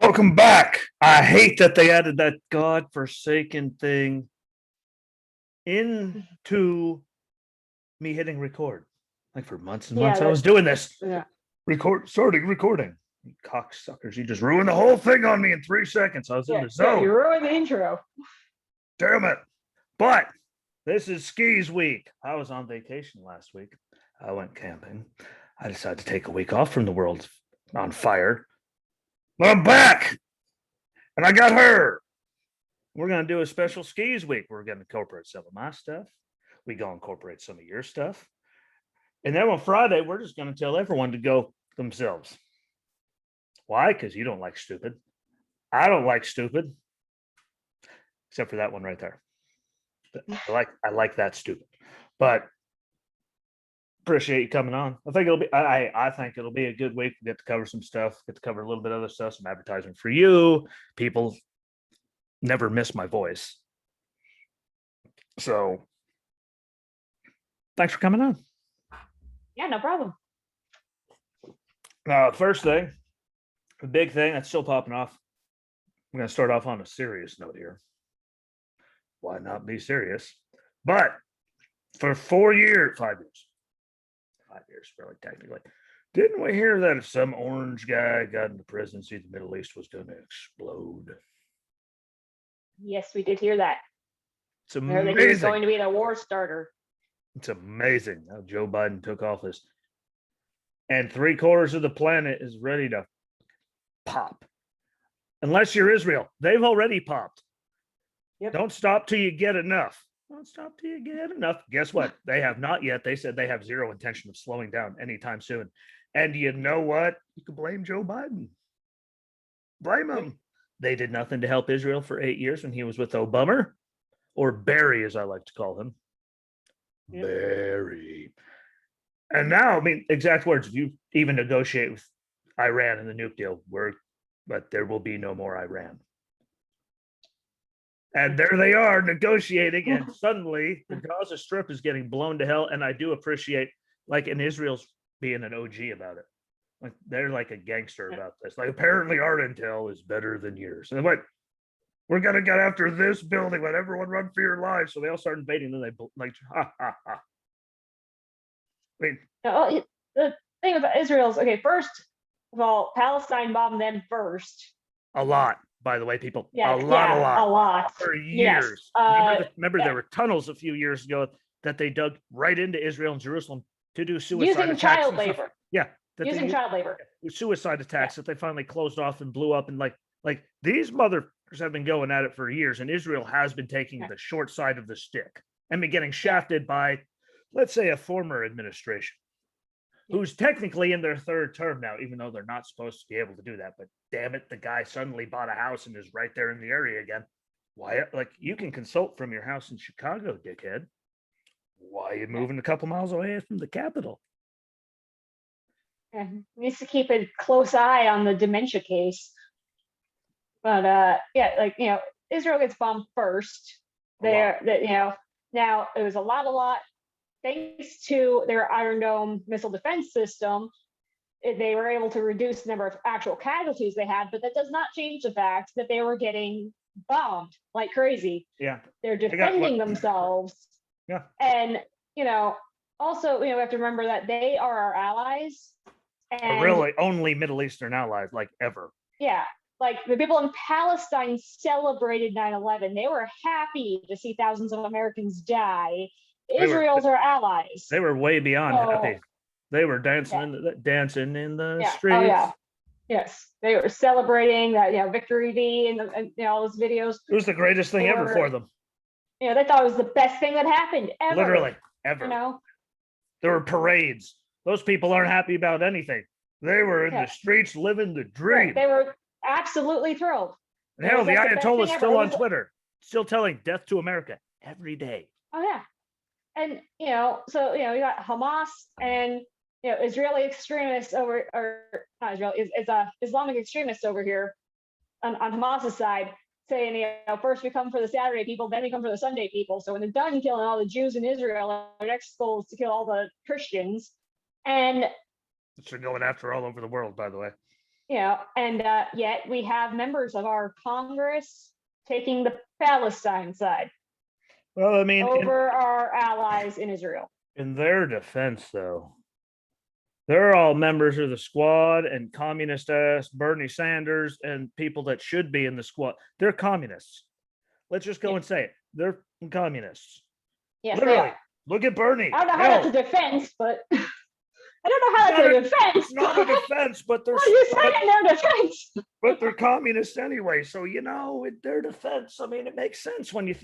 Welcome back. I hate that they added that godforsaken thing into me hitting record. Like for months and months, I was doing this. Yeah. Starting recording. You cocksuckers, you just ruined the whole thing on me in 3 seconds. I was in the zone. You ruined the intro. Damn it. But this is skis week. I was on vacation last week. I went camping. I decided to take a week off from the world on fire. But I'm back. And I got her. We're going to do a special skis week. We're going to incorporate some of my stuff. We go incorporate some of your stuff. And then on Friday, we're just going to tell everyone to go themselves. Why? Because you don't like stupid. I don't like stupid. Except for that one right there. I like that stupid. But appreciate you coming on. I think it'll be a good week. We get to cover some stuff, get to cover a little bit of other stuff, some advertising for you. People never miss my voice. So thanks for coming on. Yeah, no problem. First thing, the big thing that's still popping off. I'm going to start off on a serious note here. Why not be serious? But for 5 years, really, technically. Didn't we hear that some orange guy got into presidency, the Middle East was going to explode? Yes, we did hear that. It's amazing. He was going to be the war starter. It's amazing how Joe Biden took office. And 3/4 of the planet is ready to pop. Unless you're Israel. They've already popped. Yep. Don't stop till you get enough. Don't stop till you get enough. Guess what? They have not yet. They said they have zero intention of slowing down anytime soon. And you know what? You can blame Joe Biden. Blame him. They did nothing to help Israel for 8 years when he was with Obama, or Barry, as I like to call him. Yep. Barry. And now, I mean, exact words, if you even negotiate with Iran and the nuke deal, but there will be no more Iran. And there they are negotiating, and suddenly the Gaza Strip is getting blown to hell. And I do appreciate, and Israel's being an OG about it. Like they're like a gangster about this. Like apparently our intel is better than yours. And what we're gonna get after this building. Let everyone run for your lives. So they all start invading. Then they ha ha ha. I mean, the thing about Israel is first of all, Palestine bombed them first. A lot. By the way, people, a lot for years. Yes. Remember there were tunnels a few years ago that they dug right into Israel and Jerusalem to do suicide using attacks. Child labor. Yeah, using child labor. Suicide attacks that they finally closed off and blew up. And like these motherfuckers have been going at it for years, and Israel has been taking the short side of the stick and been getting shafted by, let's say, a former administration. Who's technically in their third term now, even though they're not supposed to be able to do that. But damn it, the guy suddenly bought a house and is right there in the area again. Why? Like, you can consult from your house in Chicago, dickhead. Why are you moving a couple miles away from the capital? Yeah, needs to keep a close eye on the dementia case. But Israel gets bombed first. Now it was a lot. Thanks to their Iron Dome missile defense system, they were able to reduce the number of actual casualties they had, but that does not change the fact that they were getting bombed like crazy. Yeah. They're defending themselves. Yeah. And, also, we have to remember that they are our allies. And really only Middle Eastern allies, like ever. Yeah. Like the people in Palestine celebrated 9/11. They were happy to see thousands of Americans die. Israel's our allies. They were way beyond happy. They were dancing in the streets. Oh yeah, yes, they were celebrating that Victory D and all those videos. It was the greatest thing ever for them. They thought it was the best thing that happened ever. Literally ever. There were parades. Those people aren't happy about anything. They were in the streets living the dream. They were absolutely thrilled. And hell, the Ayatollah's still on Twitter, still telling "Death to America" every day. Oh yeah. And you got Hamas and Israeli extremists Islamic extremists over here on Hamas's side saying, first we come for the Saturday people, then we come for the Sunday people. So when they're done killing all the Jews in Israel, their next goal is to kill all the Christians. And they're going after all over the world, by the way. and yet we have members of our Congress taking the Palestine side Well, I mean, over our allies in Israel. in their defense, though, they're all members of the squad and communist ass Bernie Sanders and people that should be in the squad. They're communists. Let's just go and say it. They're communists. Yes, Literally. Look at Bernie. I don't know how that's a defense, but I don't know how that's a defense. It's not a defense, but they're What are you saying their defense? but they're communists anyway. So in their defense, I mean, it makes sense when you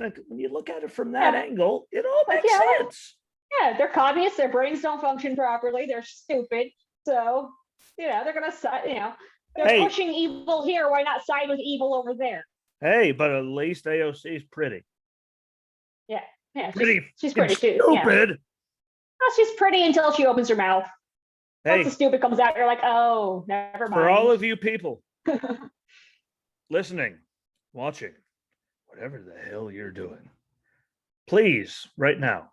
look at it from that angle. It all makes sense. Yeah, they're communists. Their brains don't function properly. They're stupid. So they're gonna side. They're pushing evil here. Why not side with evil over there? Hey, but at least AOC is pretty. Yeah, She's pretty too. Stupid. Yeah. Well, she's pretty until she opens her mouth. Hey, once the stupid comes out, you're like, oh, never mind. For all of you people listening, watching, whatever the hell you're doing, please, right now.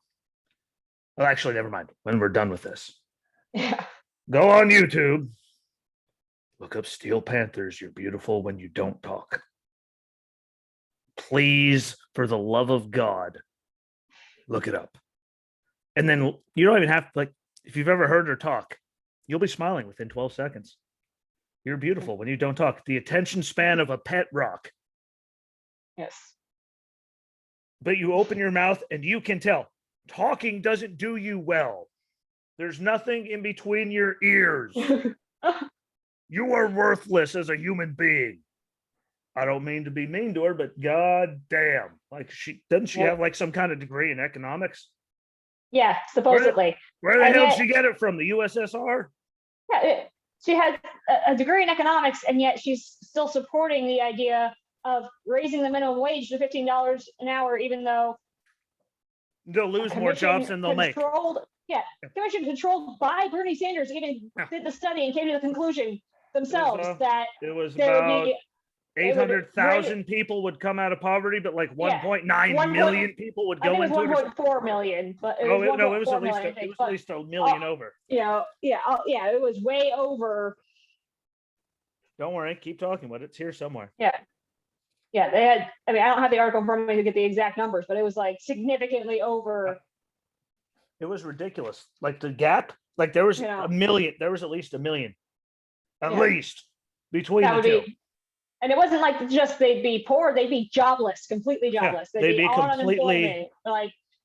Well, actually, never mind. When we're done with this, go on YouTube. Look up Steel Panthers. You're beautiful when you don't talk. Please, for the love of God, look it up. And then you don't even have to, if you've ever heard her talk, you'll be smiling within 12 seconds. You're beautiful when you don't talk. The attention span of a pet rock. Yes. But you open your mouth and you can tell talking doesn't do you well. There's nothing in between your ears. You are worthless as a human being. I don't mean to be mean to her, but god damn. She have some kind of degree in economics? Yeah, supposedly. Where the hell did she get it from? The USSR? Yeah, she has a degree in economics, and yet she's still supporting the idea of raising the minimum wage to $15 an hour, even though they'll lose more jobs than they'll make. Yeah, commission controlled by Bernie Sanders even did the study and came to the conclusion themselves that it was about 800,000 people would come out of poverty, but 1.9 million people would go into it. 1.4 million, but it was at least a million over. It was way over. Don't worry, keep talking, but it's here somewhere. Yeah, they had. I mean, I don't have the article in front of me to get the exact numbers, but it was significantly over. It was ridiculous. The gap, there was a million. There was at least a million, at least between the two. And it wasn't just they'd be poor; they'd be jobless, completely jobless. They'd be completely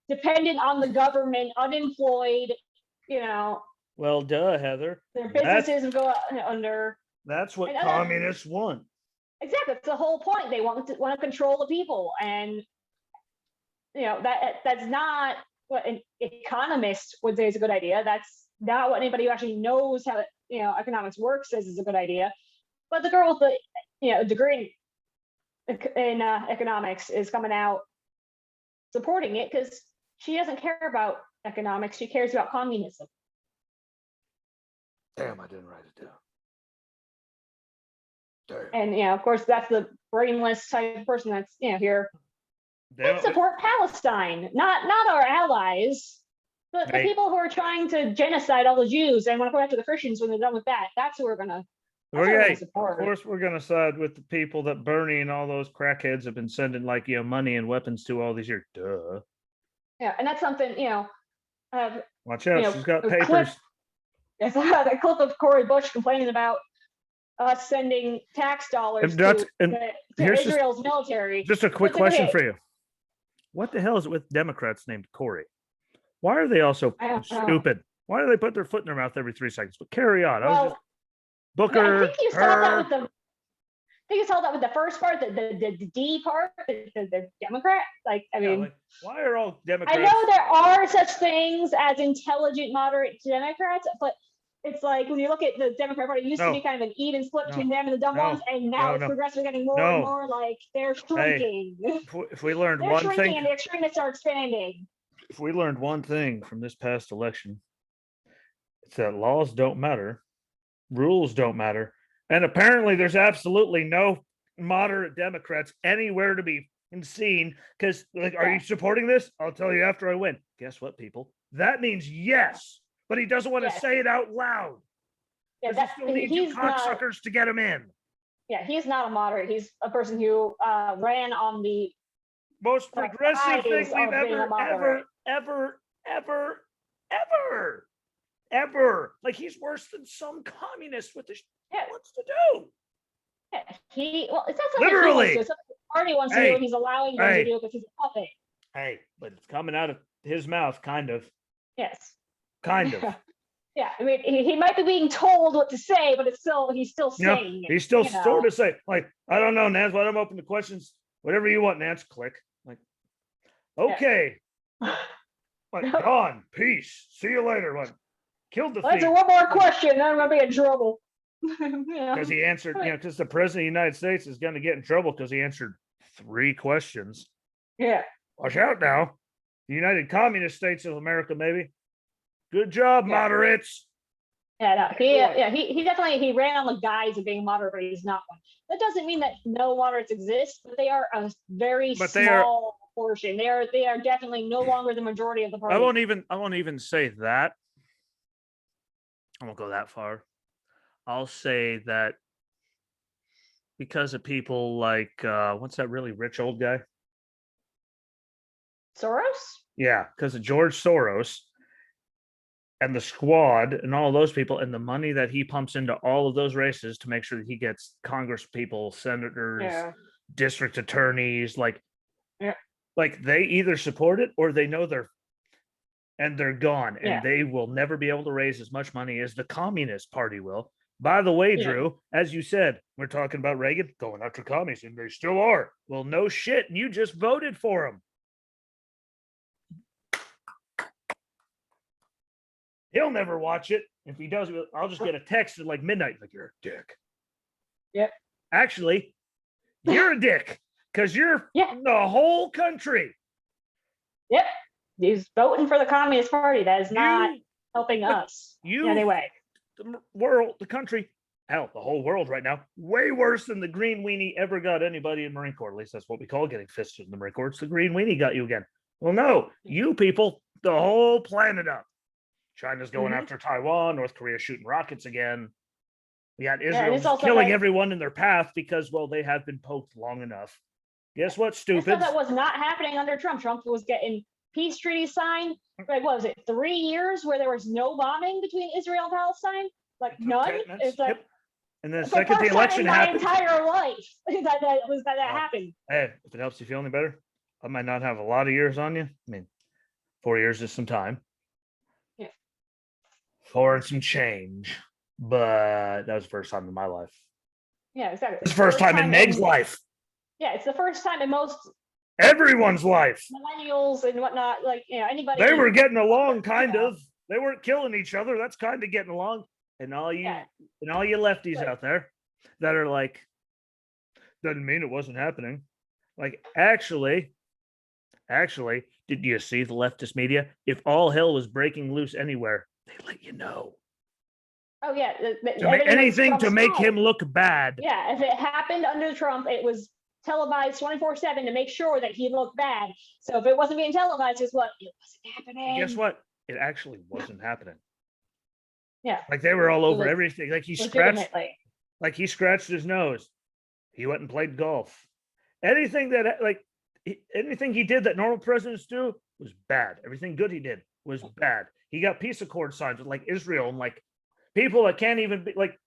dependent on the government, unemployed. Well, duh, Heather. Their businesses would go under. That's what communists want. Exactly, that's the whole point. They want to control the people, and that's not what an economist would say is a good idea. That's not what anybody who actually knows how economics works says is a good idea. But the girl with the degree in economics is coming out supporting it because she doesn't care about economics. She cares about communism. Damn, I didn't write it down. Damn. And of course, that's the brainless type of person that's here. They support Palestine, not our allies, but the people who are trying to genocide all the Jews and want to go after the Christians when they're done with that. That's who we're gonna. Of course, we're going to side with the people that Bernie and all those crackheads have been sending money and weapons to all these years. Duh. Yeah, and that's something watch out, she's got papers. There's a clip of Cori Bush complaining about us sending tax dollars to Israel's military. Just a quick question for you: what the hell is it with Democrats named Cori? Why are they all so stupid? Why do they put their foot in their mouth every 3 seconds? But carry on. Booker. I think you saw that with the first part, the D part, the Democrat. Why are all Democrats? I know there are such things as intelligent, moderate Democrats, but it's when you look at the Democrat Party, it used to be kind of an even split between them and the dumb ones, and now it's progressively getting more and more they're shrinking. If we learned they're one shrinking thing, and the extremists are expanding. If we learned one thing from this past election, it's that laws don't matter. Rules don't matter. And apparently there's absolutely no moderate Democrats anywhere to be seen because are you supporting this? I'll tell you after I win. Guess what, people? That means yes, but he doesn't want to say it out loud. Yeah, Because he still needs you he's not. cocksuckers to get him in. Yeah, he's not a moderate. He's a person who ran on the Most progressive thing rise we've of being a ever, moderate. ever. Like he's worse than some communist with the Yeah. wants to do. Yeah, it's not something Literally. he wants to do. It's something the party wants to do, and he's allowing them to do because he's a puppet. Hey, but it's coming out of his mouth, kind of. Yes. Kind of. Yeah, I mean, he might be being told what to say, but he's still saying it. He's still sort of saying, like, I don't know, Nance, but I'm open to questions. Whatever you want, Nance, click. Like, okay. Like, gone. Peace. See you later. Like, killed the thief. Answer one more question, then I'm gonna be in trouble. Because he answered, because the president of the United States is going to get in trouble because he answered 3 questions. Yeah. Watch out now. The United Communist States of America, maybe. Good job, moderates. Yeah, no, he definitely ran on the guise of being moderate, but he's not one. That doesn't mean that no moderates exist, but they are a very small portion. They are definitely no longer the majority of the party. I won't even say that. I won't go that far. I'll say that because of people like what's that really rich old guy? Soros? Yeah, because of George Soros and the squad and all those people and the money that he pumps into all of those races to make sure that he gets Congress people, senators, district attorneys, like they either support it or they know they're gone and they will never be able to raise as much money as the Communist Party will. By the way, Drew, as you said, we're talking about Reagan going after commies, and they still are. Well, no shit, and you just voted for him. He'll never watch it. If he does, I'll just get a text at like midnight, like, you're a dick. Yep. Actually, you're a dick because you're the whole country. Yep. He's voting for the Communist Party. That is not helping us in any way. The world, the country, hell, the whole world right now, way worse than the green weenie ever got anybody in Marine Corps. At least that's what we call getting fisted in the Marine Corps. It's the green weenie got you again. Well, no, you people, the whole planet up. China's going after Taiwan, North Korea shooting rockets again. We got Israel killing everyone in their path because, well, they have been poked long enough. Guess what, stupid? That was not happening under Trump. Trump was getting peace treaties signed. Like, what was it, 3 years where there was no bombing between Israel and Palestine? Like, none? It's like, and then the second the election happened. My entire life that happened. Hey, if it helps you feel any better, I might not have a lot of years on you. I mean, 4 years is some time. 4 and some change, but that was the first time in my life. Yeah, exactly. It's the first time in Meg's life. Yeah, it's the first time in most everyone's life. Millennials and whatnot, like, anybody. They were getting along, kind of. They weren't killing each other. That's kind of getting along. And all you lefties out there that are like, doesn't mean it wasn't happening. Like, actually, did you see the leftist media? If all hell was breaking loose anywhere, they let you know. Oh yeah, anything to make him look bad. Yeah, if it happened under Trump, it was televised 24/7 to make sure that he looked bad. So if it wasn't being televised, it wasn't happening. Guess what? It actually wasn't happening. Yeah, like they were all over everything. Like he scratched his nose. He went and played golf. Anything he did that normal presidents do was bad. Everything good he did was bad. He got peace accord signs with like Israel and like people that can't even be like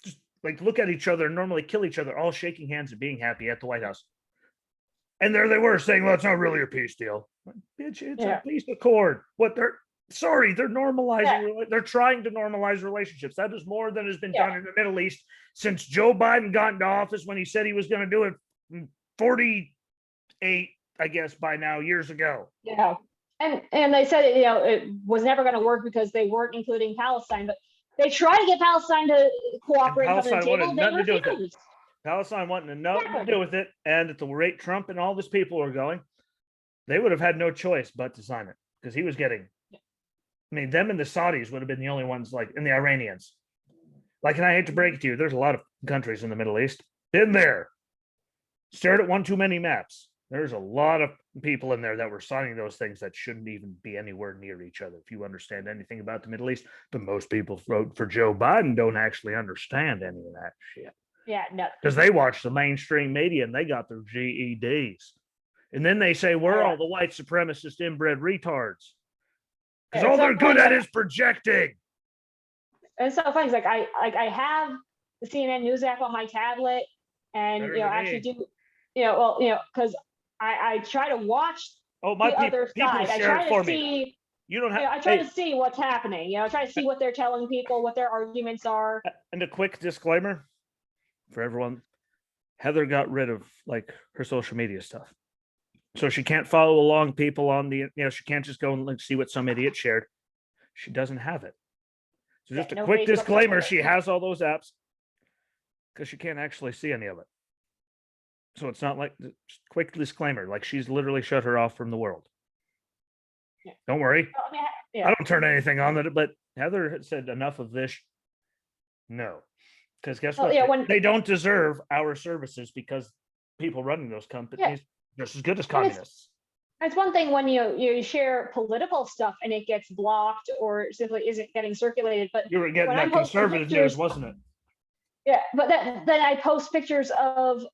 just like look at each other and normally kill each other, all shaking hands and being happy at the White House. And there they were saying, well, it's not really a peace deal. Like, bitch, it's a peace accord. What they're normalizing. They're trying to normalize relationships. That is more than has been done in the Middle East since Joe Biden got into office, when he said he was going to do it 48, I guess, by now, years ago. Yeah. And they said, it was never going to work because they weren't including Palestine, but they tried to get Palestine to cooperate from the table. They refused. Palestine wanted nothing to do with it. And at the rate Trump and all of his people were going, they would have had no choice but to sign it, because he was getting, them and the Saudis would have been the only ones, like, and the Iranians. Like, and I hate to break it to you, there's a lot of countries in the Middle East. Been there. Stared at one too many maps. There's a lot of people in there that were signing those things that shouldn't even be anywhere near each other. If you understand anything about the Middle East, but most people vote for Joe Biden don't actually understand any of that shit. Yeah, no. Because they watch the mainstream media and they got their GEDs. And then they say we're all the white supremacist inbred retards. Because all they're good at is projecting. It's so funny. It's like I have the CNN News app on my tablet, and actually do because I try to watch the other side. I try to see. You don't have. I try to see what's happening. I try to see what they're telling people, what their arguments are. And a quick disclaimer for everyone: Heather got rid of like her social media stuff, so she can't follow along people on the. She can't just go and like, see what some idiot shared. She doesn't have it. So just a quick disclaimer: she has all those apps because she can't actually see any of it. So it's not like quick disclaimer, like she's literally shut her off from the world. Yeah. Don't worry. I don't turn anything on that, but Heather had said enough of this. No, because guess what? They don't deserve our services because people running those companies just as good as communists. It's one thing when you share political stuff and it gets blocked or simply isn't getting circulated, but you were getting that conservative news, wasn't it? Yeah, but then I post pictures of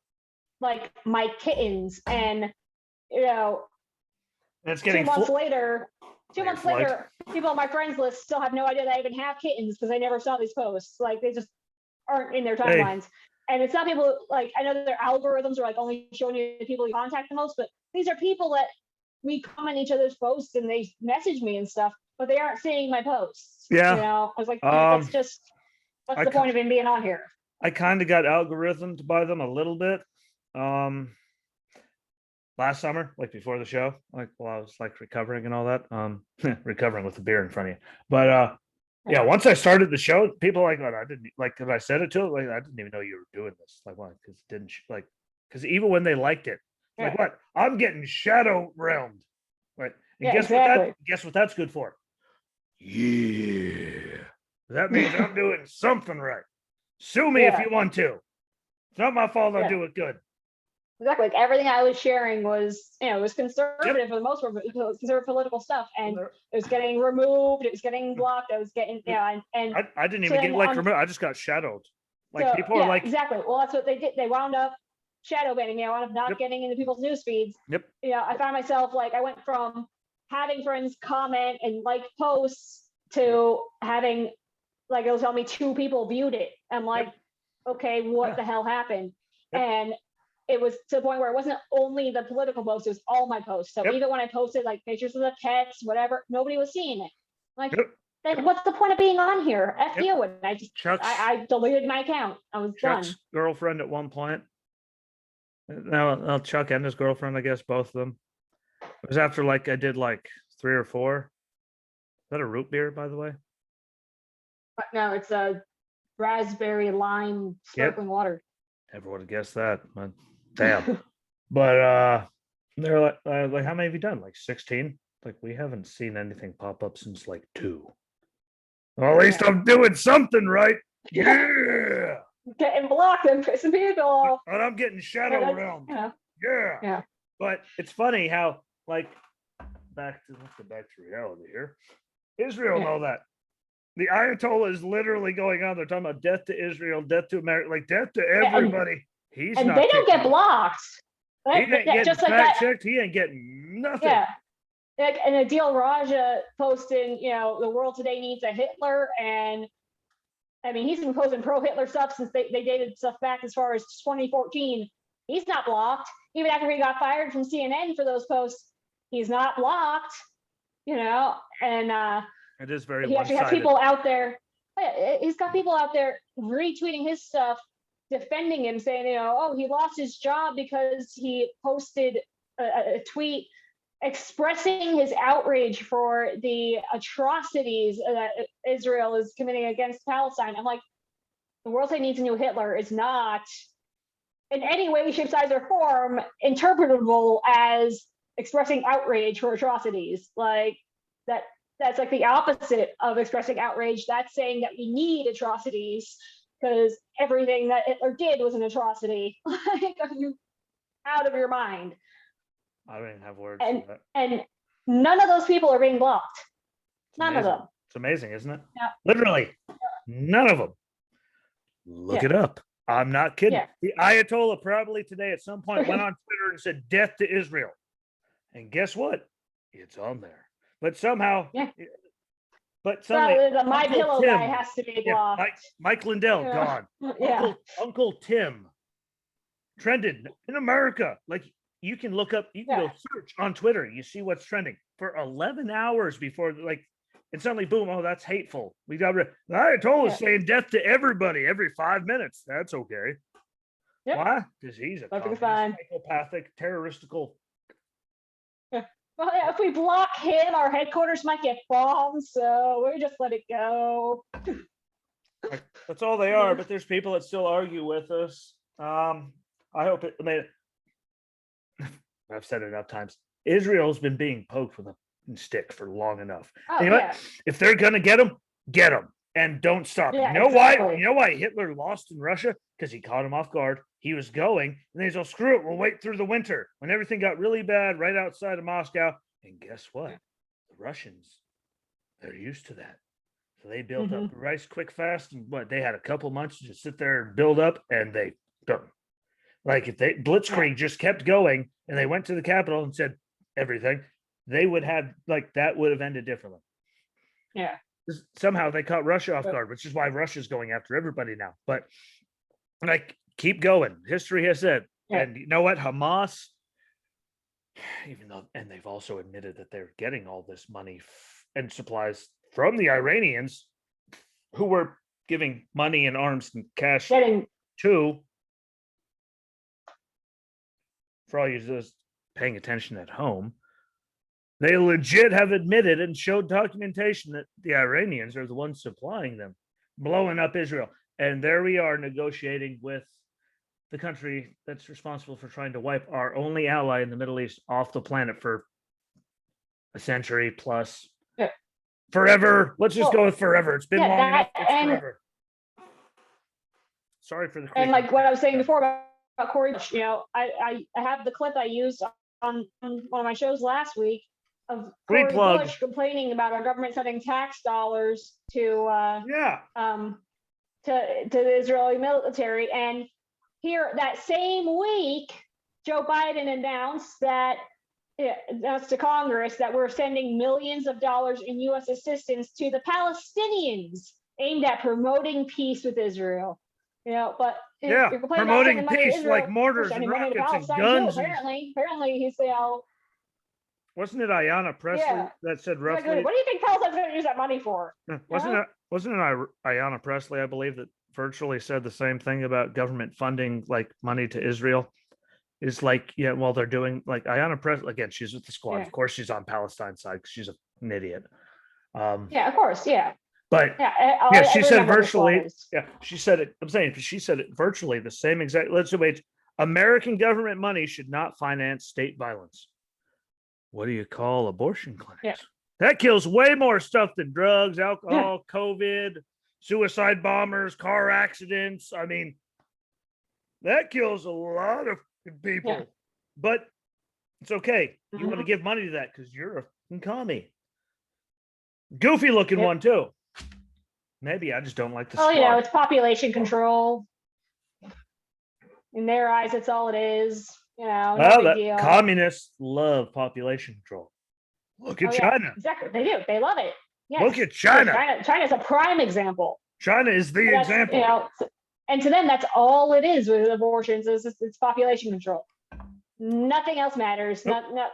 like my kittens, and it's getting 2 months later, people on my friends list still have no idea that I even have kittens because they never saw these posts. Like they just aren't in their timelines. And it's not people like I know that their algorithms are like only showing you the people you contact the most, but these are people that we comment each other's posts and they message me and stuff, but they aren't seeing my posts. Yeah. I was like, that's just what's the point of him being on here? I kind of got algorithmed by them a little bit. Last summer, like before the show, like while I was like recovering and all that, recovering with the beer in front of you. But once I started the show, people like, I didn't like, because I said it to them, like, I didn't even know you were doing this. Like, why? Because didn't like, because even when they liked it, like, what? I'm getting shadow realmed, right? And guess what that's good for? Yeah, that means I'm doing something right. Sue me if you want to. It's not my fault. I'll do it good. Exactly. Like everything I was sharing was, it was conservative for the most part, it was conservative political stuff, and it was getting removed. It was getting blocked. I was getting, and I didn't even get like removed. I just got shadowed. Like people are like, exactly. Well, that's what they did. They wound up shadow banning. I wound up not getting into people's news feeds. Yep. I found myself like I went from having friends comment and like posts to having like it'll tell me 2 people viewed it. I'm like, okay, what the hell happened? And it was to the point where it wasn't only the political posts, it was all my posts. So even when I posted like pictures of the pets, whatever, nobody was seeing it. Like, then what's the point of being on here? F you. And I just, I deleted my account. I was Chuck's done. girlfriend at one point. Now Chuck and his girlfriend, I guess both of them. It was after like I did like 3 or 4. Is that a root beer, by the way? But no, it's a raspberry lime sparkling water. Never would have guessed that. Damn. But they're like, how many have you done? Like 16? Like we haven't seen anything pop up since like 2. Well, at least I'm doing something right. Yeah. Getting blocked and pissing people off. And I'm getting shadow realmed. Yeah. But it's funny how let's go back to reality here. Israel know that. The Ayatollah is literally going on. They're talking about death to Israel, death to America, like death to everybody. They don't get blocked. Right? He ain't getting fact checked. He ain't getting nothing. Yeah. Like, and Adil Raja posting, the world today needs a Hitler. And I mean, he's been posting pro-Hitler stuff since they dated stuff back as far as 2014. He's not blocked. Even after he got fired from CNN for those posts, he's not blocked, and it is very he actually has people out there. He's got people out there retweeting his stuff, defending him, saying, he lost his job because he posted a tweet expressing his outrage for the atrocities that Israel is committing against Palestine. I'm like, the world needs a new Hitler is not in any way, shape, size, or form interpretable as expressing outrage for atrocities. Like that's like the opposite of expressing outrage. That's saying that we need atrocities because everything that Hitler did was an atrocity. Like, are you out of your mind? I don't even have words And for that. and none of those people are being blocked. It's None of amazing. them. It's amazing, isn't it? Yeah. Literally, none of them. Look Yeah. it up. I'm not kidding. Yeah. The Ayatollah probably today at some point went on Twitter and said death to Israel. And guess what? It's on there. But somehow, Yeah. but suddenly, Well, the My Uncle Pillow Tim, guy has to be yeah, blocked. Mike Lindell, Yeah. gone. Yeah. Uncle Tim trended in America. Like you can look up, you can Yeah. go search on Twitter. You see what's trending for 11 hours before, like, and suddenly, boom! Oh, that's hateful. We got rid. The Ayatollah saying death to everybody every 5 minutes. That's okay. Yep. Why? Because he's a Perfectly communist, fine. psychopathic, terroristical. Well, yeah, if we block him, our headquarters might get bombed, so we just let it go. Like, that's all they are. But there's people that still argue with us. I hope it. I mean, I've said it enough times. Israel's been being poked with a stick for long enough. Oh, You know yeah. what? If they're gonna get them, and don't stop. Yeah, You know why? exactly. You know why Hitler lost in Russia? Because he caught him off guard. He was going, and they said, "Screw it, we'll wait through the winter." When everything got really bad, right outside of Moscow, and guess what? The Russians, they're used to that. So they built up rice quick, fast, and what they had a couple months to just sit there and build up, and they done. Like if they Blitzkrieg just kept going, and they went to the capital and said everything, they would have like that would have ended differently. Yeah. Somehow they caught Russia off guard, which is why Russia's going after everybody now. But like, keep going. History has said, and you know what? Hamas, even though, and they've also admitted that they're getting all this money and supplies from the Iranians, who were giving money and arms and cash to. For all you just paying attention at home, they legit have admitted and showed documentation that the Iranians are the ones supplying them, blowing up Israel. And there we are negotiating with the country that's responsible for trying to wipe our only ally in the Middle East off the planet for a century plus. Yeah. Forever. Let's just go with forever. It's been long enough. It's forever. Sorry for the. And like what I was saying before about Corey, you know, I have the clip I used on one of my shows last week of Corey Bush complaining about our government sending tax dollars to the Israeli military. And here that same week, Joe Biden announced to Congress that we're sending millions of dollars in U.S. assistance to the Palestinians aimed at promoting peace with Israel. You know, but you're promoting peace Israel, like mortars and rockets and guns. Apparently, he's Wasn't it Ayanna Pressley that said roughly? What do you think Palestine's going to use that money for? Wasn't it Ayanna Pressley, I believe, that virtually said the same thing about government funding like money to Israel? Is like, well, they're doing like Ayanna Pressley again. She's with the squad. Of course, she's on Palestine's side because she's an idiot. Of course, But she said virtually. Yeah, she said it. I'm saying she said it virtually the same exact. Let's wait. American government money should not finance state violence. What do you call abortion clinics? Yeah. That kills way more stuff than drugs, alcohol, COVID, suicide bombers, car accidents. I mean, that kills a lot of people. Yeah. But it's okay. You want to give money to that because you're a commie. Goofy looking one too. Maybe I just don't like the squad. It's population control. In their eyes, it's all it is. No big deal. Communists love population control. Look at China. Exactly. They do. They love it. Yes. Look at China. China's a prime example. China is the example. And to them, that's all it is with abortions. It's population control. Nothing else matters. Nope. Not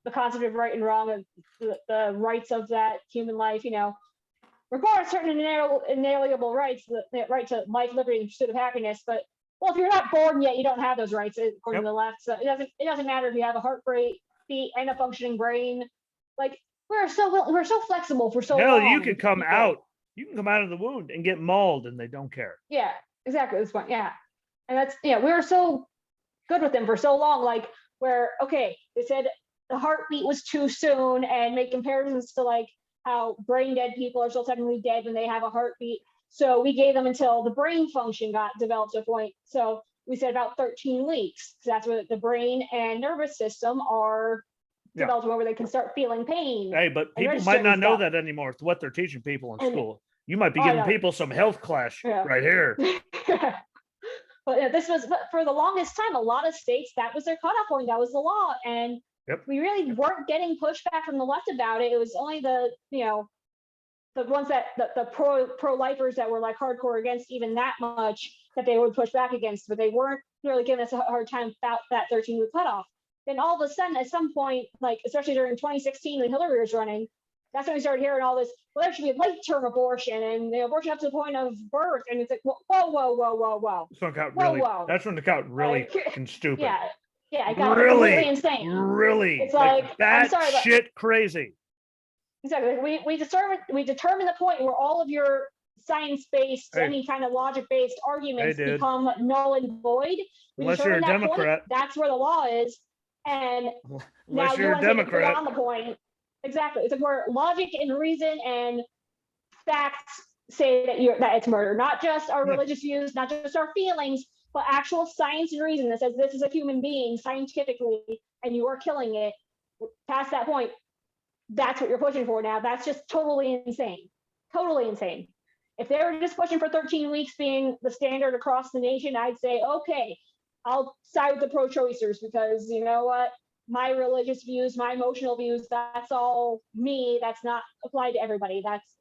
the concept of right and wrong, the rights of that human life. We're born with certain inalienable rights, the right to life, liberty, and pursuit of happiness. But if you're not born yet, you don't have those rights according to the left. So it doesn't matter if you have a heart rate, beat, and a functioning brain. Like we're so flexible for so long. Hell, you can come out. You can come out of the wound and get mauled, and they don't care. Yeah, exactly. That's point. Yeah, and that's we were so good with them for so long. Like they said the heartbeat was too soon, and make comparisons to like how brain dead people are still technically dead when they have a heartbeat. So we gave them until the brain function got developed to a point. So we said about 13 weeks. That's what the brain and nervous system are developed where they can start feeling pain. Hey, but people might not know that anymore. It's what they're teaching people in school. You might be giving people some health clash right here. But this was, for the longest time, a lot of states, that was their cutoff point. That was the law. And we really weren't getting pushback from the left about it. It was only the ones that the pro-lifers that were like hardcore against even that much that they would push back against, but they weren't really giving us a hard time about that 13-week cutoff. Then all of a sudden, at some point, like especially during 2016 when Hillary was running, that's when we started hearing all this, well, there should be late-term abortion and abortion up to the point of birth. And it's like, whoa. That's when it got really fucking stupid. Yeah, it got really insane. Really. It's like that shit crazy. Exactly. We determine the point where all of your science-based, any kind of logic-based arguments become null and void. Unless you're a Democrat. That's where the law is. And unless you're a Democrat. On the point. Exactly. It's like where logic and reason and facts say that it's murder, not just our religious views, not just our feelings, but actual science and reason that says this is a human being scientifically, and you are killing it. Past that point, that's what you're pushing for now. That's just totally insane. Totally insane. If they were just pushing for 13 weeks being the standard across the nation, I'd say, okay, I'll side with the pro-choicers because you know what? My religious views, my emotional views, that's all me. That's not applied to everybody. That's,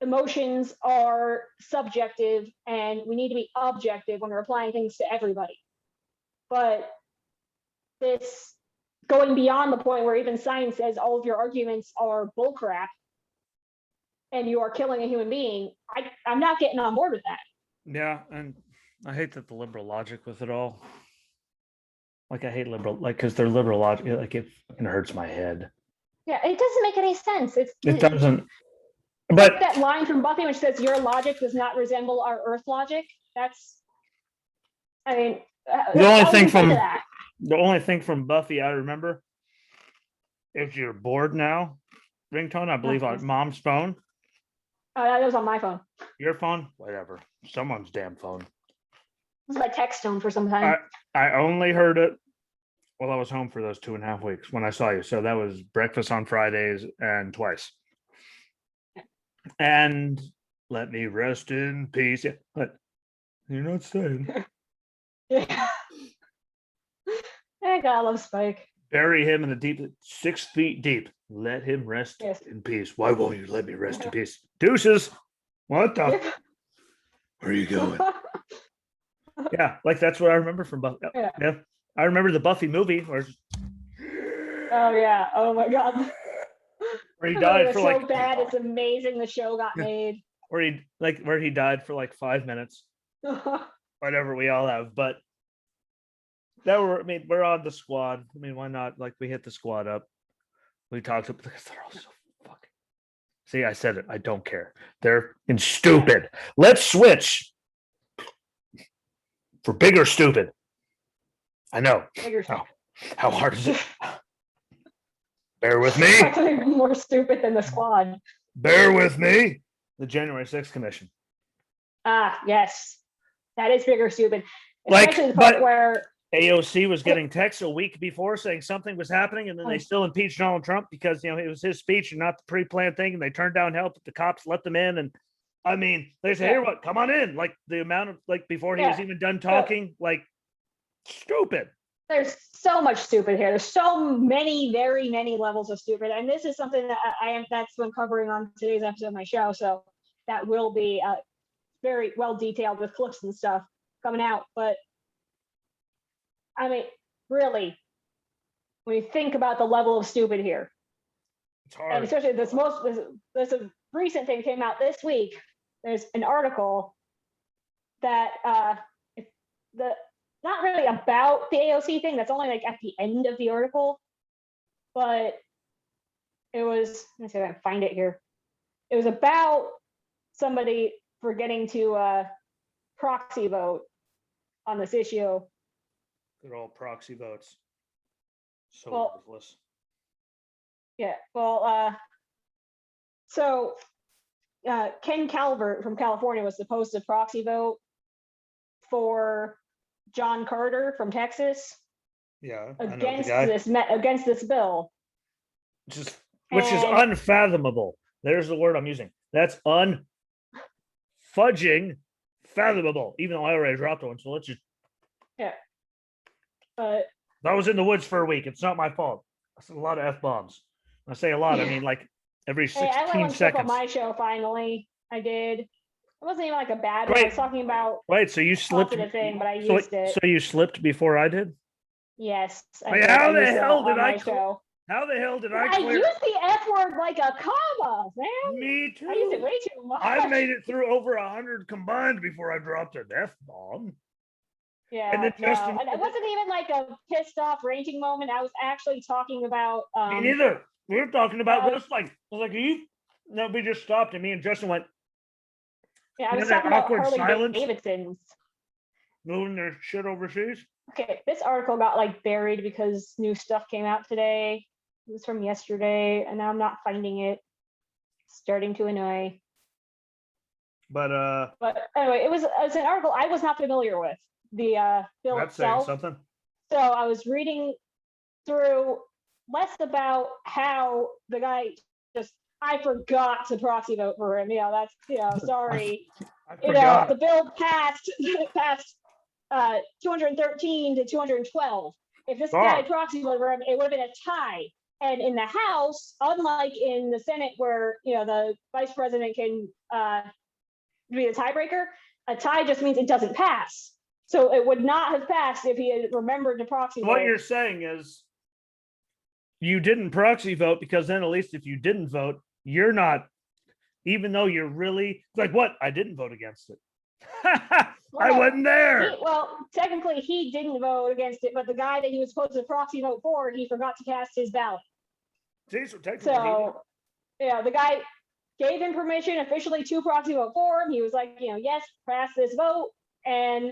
emotions are subjective and we need to be objective when we're applying things to everybody. But this going beyond the point where even science says all of your arguments are bullcrap and you are killing a human being, I'm not getting on board with that. Yeah, and I hate that the liberal logic with it all. Like I hate liberal, because their liberal logic, it hurts my head. Yeah, it doesn't make any sense. It doesn't. But like that line from Buffy which says your logic does not resemble our Earth logic. The only thing from Buffy I remember, if you're bored now, ringtone, I believe on mom's phone. Oh, that was on my phone. Your phone? Whatever. Someone's damn phone. It was my text tone for some time. I only heard it while I was home for those 2.5 weeks when I saw you. So that was breakfast on Fridays and twice. And let me rest in peace. Yeah, but you're not saying. Yeah. I gotta love Spike. Bury him in the deep, 6 feet deep. Let him rest in peace. Why won't you let me rest in peace? Deuces. What the? Where are you going? Yeah, like that's what I remember from Buffy. Yeah. I remember the Buffy movie where. Oh yeah! Oh my god! Where he died for so bad. It's amazing the show got made. Where he died for like 5 minutes. Whatever we all have, but we're on the squad. I mean, why not? Like we hit the squad up. We talked about because they're all so fucking. See, I said it. I don't care. They're stupid. Let's switch. For bigger stupid. I know. How hard is it? Bear with me. More stupid than the squad. Bear with me. The January 6th Commission. Ah, yes. That is bigger stupid. Especially the part where AOC was getting texts a week before saying something was happening, and then they still impeached Donald Trump because it was his speech and not the pre-planned thing, and they turned down help, but the cops let them in, and I mean, they say, "Here, what? Come on in!" Like the amount of before he was even done talking, stupid. There's so much stupid here. There's so many, very many levels of stupid, and this is something that that's what I'm covering on today's episode of my show. So that will be very well detailed with clips and stuff coming out. But I mean, really, when you think about the level of stupid here, it's hard. And especially this recent thing came out this week. There's an article that not really about the AOC thing. That's only at the end of the article, but it was. Let's see if I can find it here. It was about somebody forgetting to proxy vote on this issue. Good old proxy votes. So worthless. Yeah. Well, so Ken Calvert from California was supposed to proxy vote for John Carter from Texas Yeah, I know the guy. against this bill. Which is And- unfathomable. There's the word I'm using. That's unfudging fathomable. Even though I already dropped one, so let's just. But I was in the woods for a week. It's not my fault. I said a lot of f-bombs. I say a lot. I mean, like every hey, I let 16 one slip on seconds. my show. Finally, I did. It wasn't even like a bad one. I was talking about Wait, so you slipped? positive thing, but I So, used it. so you slipped before I did? Yes. Wait, did. how I the used it hell on did I my show? How the hell did I I clear? used the F word like a comma, man. Me too. I used it way too much. I made it through over 100 combined before I dropped an F-bomb. Yeah, And then Justin- and it wasn't even like a pissed off raging moment. I was actually talking about. Me neither. We were talking about wrestling. I was like, you? No, we just stopped, and me and Justin went. Yeah, I was that talking about awkward Harley silence? Davidsons. Moving their shit overseas. Okay, this article got like buried because new stuff came out today. It was from yesterday, and now I'm not finding it. Starting to annoy. But anyway, it was an article I was not familiar with. The bill that's saying itself. something. So I was reading through less about how the guy just I forgot to proxy vote for him. Yeah, that's sorry. I forgot. The bill passed 213 to 212. If this guy proxy voted for him, it would have been a tie. And in the House, unlike in the Senate, where the vice president can be the tiebreaker, a tie just means it doesn't pass. So it would not have passed if he had remembered to proxy vote. What you're saying is you didn't proxy vote because then at least if you didn't vote, you're not, even though you're really like, what? I didn't vote against it. I wasn't there. Technically he didn't vote against it, but the guy that he was supposed to proxy vote for, he forgot to cast his ballot. So the guy gave him permission officially to proxy vote for him. He was like, yes, pass this vote. And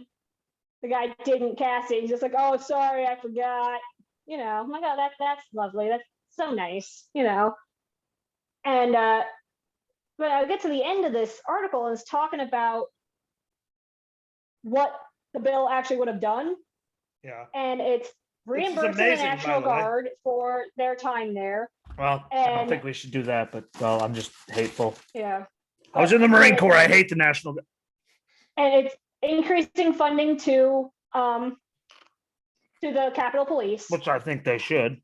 the guy didn't cast it. He's just like, oh, sorry, I forgot. Oh my God, that's lovely. That's so nice, And but I get to the end of this article and it's talking about what the bill actually would have done. Yeah. And it's reimbursing the National Guard for their time there. Well, I don't think we should do that, but I'm just hateful. Yeah. I was in the Marine Corps. I hate the National Guard. And it's increasing funding to the Capitol Police. Which I think they should.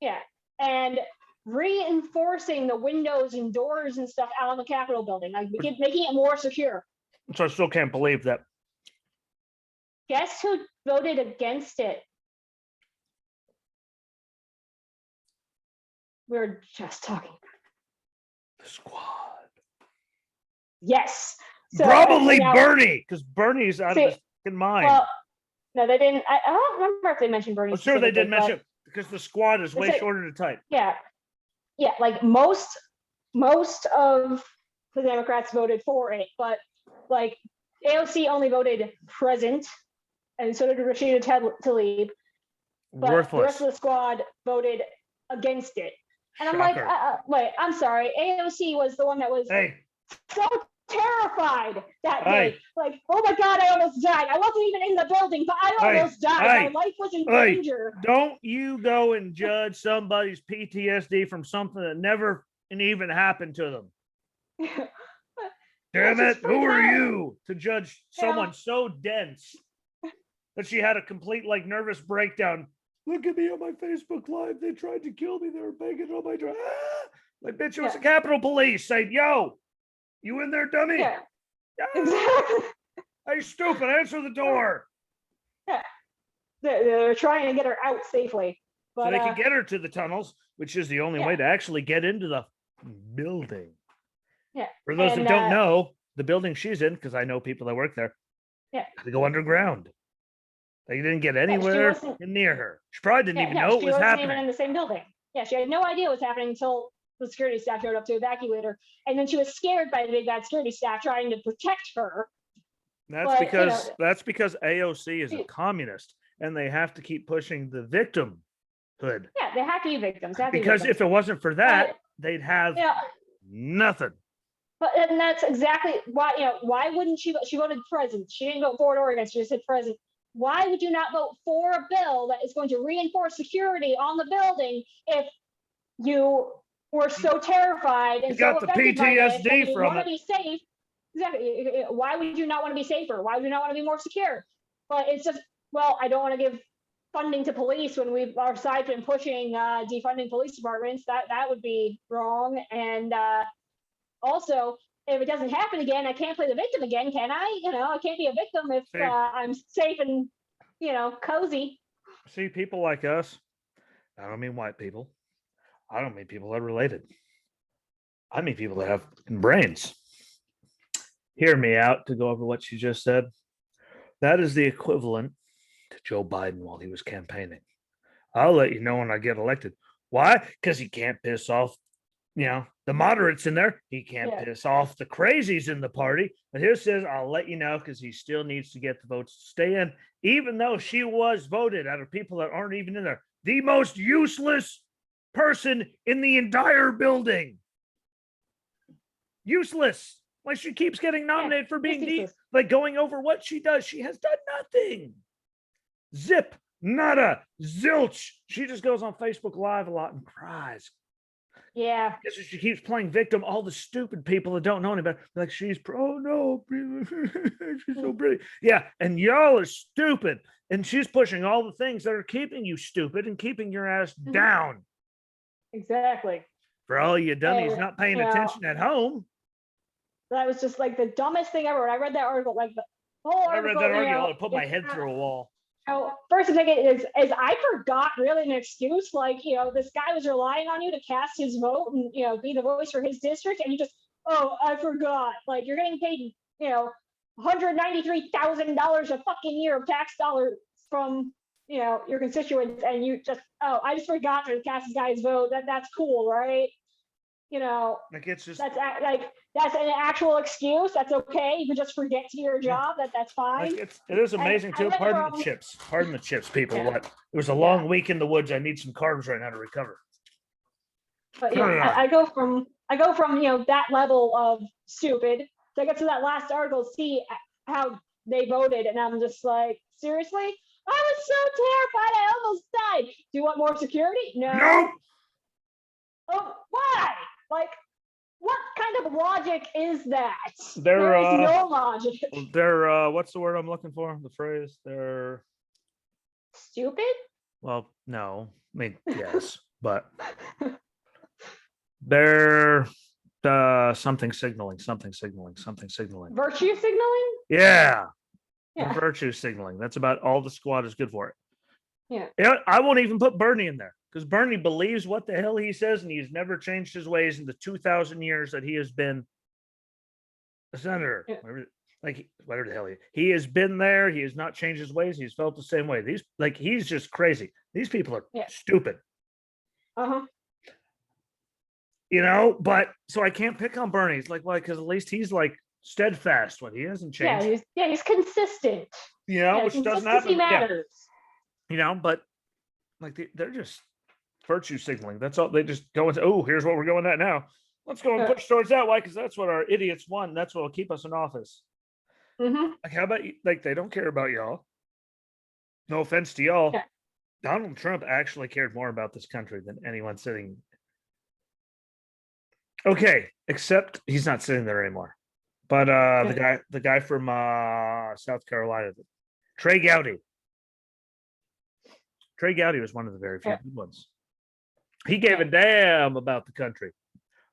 Yeah. And reinforcing the windows and doors and stuff out on the Capitol building, like making it more secure. So I still can't believe that. Guess who voted against it? We were just talking. The squad. Yes. So, probably Bernie, because Bernie's out of his mind. Well, no, they didn't. I don't remember if they mentioned Bernie. I'm sure they did mention because the squad is way shorter to type. Yeah. Yeah, like most of the Democrats voted for it, but like AOC only voted present, and so did Rashida Tlaib. But Worthless. The rest of the squad voted against it. And I'm like, wait, I'm sorry. AOC was the one that was so terrified that day. Like, oh my God, I almost died. I wasn't even in the building, but I almost died. My life was in danger. Don't you go and judge somebody's PTSD from something that never even happened to them. Damn it. Who are you to judge someone so dense that she had a complete nervous breakdown? Look at me on my Facebook Live. They tried to kill me. They were banging on my door. Like, bitch, it was the Capitol Police saying, yo, you in there, dummy? Yeah. Exactly. Hey, stupid, answer the door. Yeah. They're trying to get her out safely. But, so they can get her to the tunnels, which is the only way to actually get into the building. Yeah. For those that don't know, the building she's in, because I know people that work there, they go underground. They didn't get anywhere near her. She probably didn't even know it was happening. She wasn't even in the same building. Yeah, she had no idea what was happening until the security staff showed up to evacuate her. And then she was scared by the big bad security staff trying to protect her. That's because AOC is a communist and they have to keep pushing the victimhood. Yeah, they have to be victims. Because if it wasn't for that, they'd have nothing. And that's exactly why, why wouldn't she voted present? She didn't vote for it or against, she just said present. why would you not vote for a bill that is going to reinforce security on the building if you were so terrified and You so got the affected by this and PTSD you from want to it. be safe? Exactly. Why would you not want to be safer? Why would you not want to be more secure? But it's just, well, I don't want to give funding to police when we've our side's been pushing defunding police departments. That would be wrong. And also, if it doesn't happen again, I can't play the victim again, can I? I can't be a victim if See? I'm safe and cozy. See, people like us, I don't mean white people. I don't mean people that are related. I mean people that have brains. Hear me out to go over what you just said. That is the equivalent to Joe Biden while he was campaigning. I'll let you know when I get elected. Why? Because he can't piss off, the moderates in there. He can't Yeah. piss off the crazies in the party. But here says, I'll let you know because he still needs to get the votes to stay in, even though she was voted out of people that aren't even in there. The most useless person in the entire building. Useless. Like she keeps getting nominated for being like going over what she does. She has done nothing. Zip, nada, zilch. She just goes on Facebook Live a lot and cries. Yeah. Because she keeps playing victim. All the stupid people that don't know any better, like she's pro, no, she's so pretty. Yeah, and y'all are stupid. And she's pushing all the things that are keeping you stupid and keeping your ass down. Exactly. For all you dummies not paying attention at home. That was just like the dumbest thing ever. When I read that article, like the whole article. I read that article, I put my head through a wall. First thing is I forgot really an excuse. Like, this guy was relying on you to cast his vote and, be the voice for his district. And you just, oh, I forgot. Like, you're getting paid, $193,000 a fucking year of tax dollars from, your constituents. And you just, oh, I just forgot to cast this guy's vote. That's cool, right? Like it's just that's an actual excuse. That's okay. You can just forget to do your job. That's fine. Like it is amazing too. Pardon the chips. Pardon the chips, people. Yeah. What? It was a long week in the woods. I need some carbs right now to recover. But yeah, I go from that level of stupid to get to that last article, see how they voted, and I'm just like, seriously? I was so terrified I almost died. Do you want more security? No. Nope. Oh, why? Like, what kind of logic is that? There is no logic. They're what's the word I'm looking for? The phrase. They're stupid? Well, no. I mean, yes, but they're something signaling. Virtue signaling? Yeah. Virtue signaling. That's about all the squad is good for it. Yeah. I won't even put Bernie in there because Bernie believes what the hell he says, and he's never changed his ways in the 2,000 years that he has been a senator. Yeah. Like whatever the hell he has been there. He has not changed his ways. He's felt the same way. He's just crazy. These people are stupid. But so I can't pick on Bernie. It's like, why? Because at least he's like steadfast when he hasn't changed. He's consistent. Which doesn't happen. Matters. But like they're just virtue signaling. That's all. They just go into, oh, here's what we're going at now. Let's go and push towards that. Why? Because that's what our idiots want. That's what will keep us in office. Like, how about you? Like, they don't care about y'all. No offense to y'all. Yeah. Donald Trump actually cared more about this country than anyone sitting. Okay, except he's not sitting there anymore. But the guy from South Carolina, Trey Gowdy. Trey Gowdy was one of the very few good ones. He gave a damn about the country.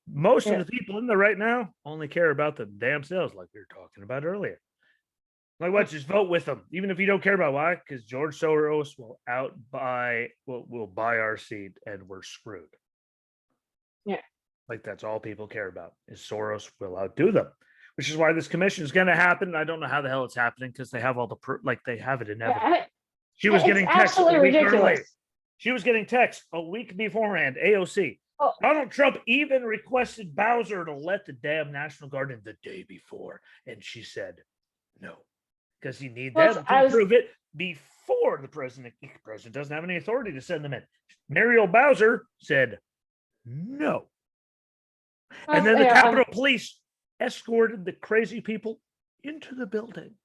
Most of the people in there right now only care about the damn sales, like we were talking about earlier. Like, what? Just vote with them, even if you don't care about why. Because George Soros will will buy our seat, and we're screwed. Yeah, like that's all people care about is Soros will outdo them, which is why this commission is going to happen. I don't know how the hell it's happening because they have all the they have it in evidence. She was getting text a week early. She was getting text a week beforehand. AOC. Oh. Donald Trump even requested Bowser to let the damn National Guard in the day before, and she said no. Because you need them to approve it before the president. The president doesn't have any authority to send them in. Muriel Bowser said no. And then the Capitol Police escorted the crazy people into the building.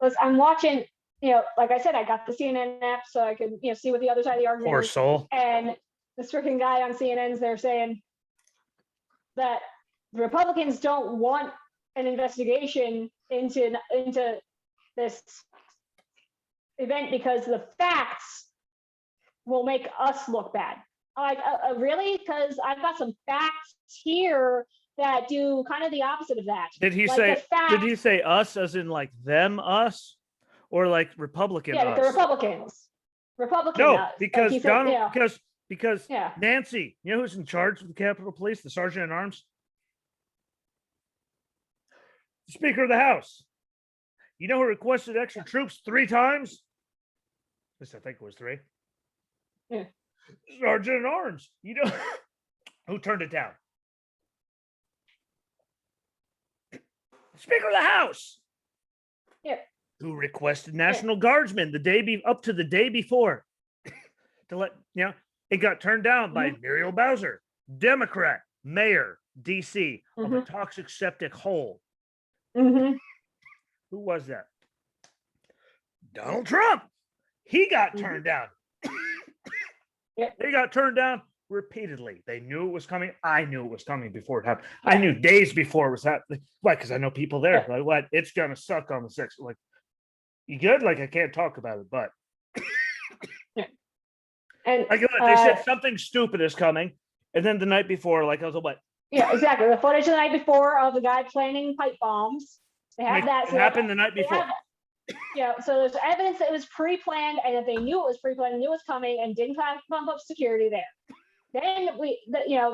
was I'm watching, like I said, I got the CNN app so I could, see what the other side of the argument Poor is. soul. And this freaking guy on CNN's there saying that the Republicans don't want an investigation into this event because the facts will make us look bad. I'm like, really? Because I've got some facts here that do kind of the opposite of that. Did he Like say? the facts, Did he say us as in like them us, or like Republican yeah, us? the Republicans. Republican No, us. because Like he said, Donald, because yeah. Nancy, you know who's in charge of the Capitol Police, the Sergeant at Arms, the Speaker of the House. You know who requested extra troops 3 times? At least I think it was 3. Yeah. Sergeant at Arms. You know who turned it down? Speaker of the House. Yeah. Who requested National Guardsmen up to the day before to let it got turned down by Muriel Bowser, Democrat, mayor, DC of a toxic septic hole. Mm-hmm. Who was that? Donald Trump. He got turned down. They got turned down repeatedly. They knew it was coming. I knew it was coming before it happened. I knew days before it was happening. Why? Because I know people there. Like, what? It's gonna suck on the 6th. Like, you good? Like, I can't talk about it, but and like they said something stupid is coming, and then the night before, like I was like, what? Yeah, exactly. The footage the night before of the guy planting pipe bombs. They had that. So it happened the night before. So there's evidence that it was pre-planned and that they knew it was pre-planned, knew it was coming, and didn't bump up security there. Then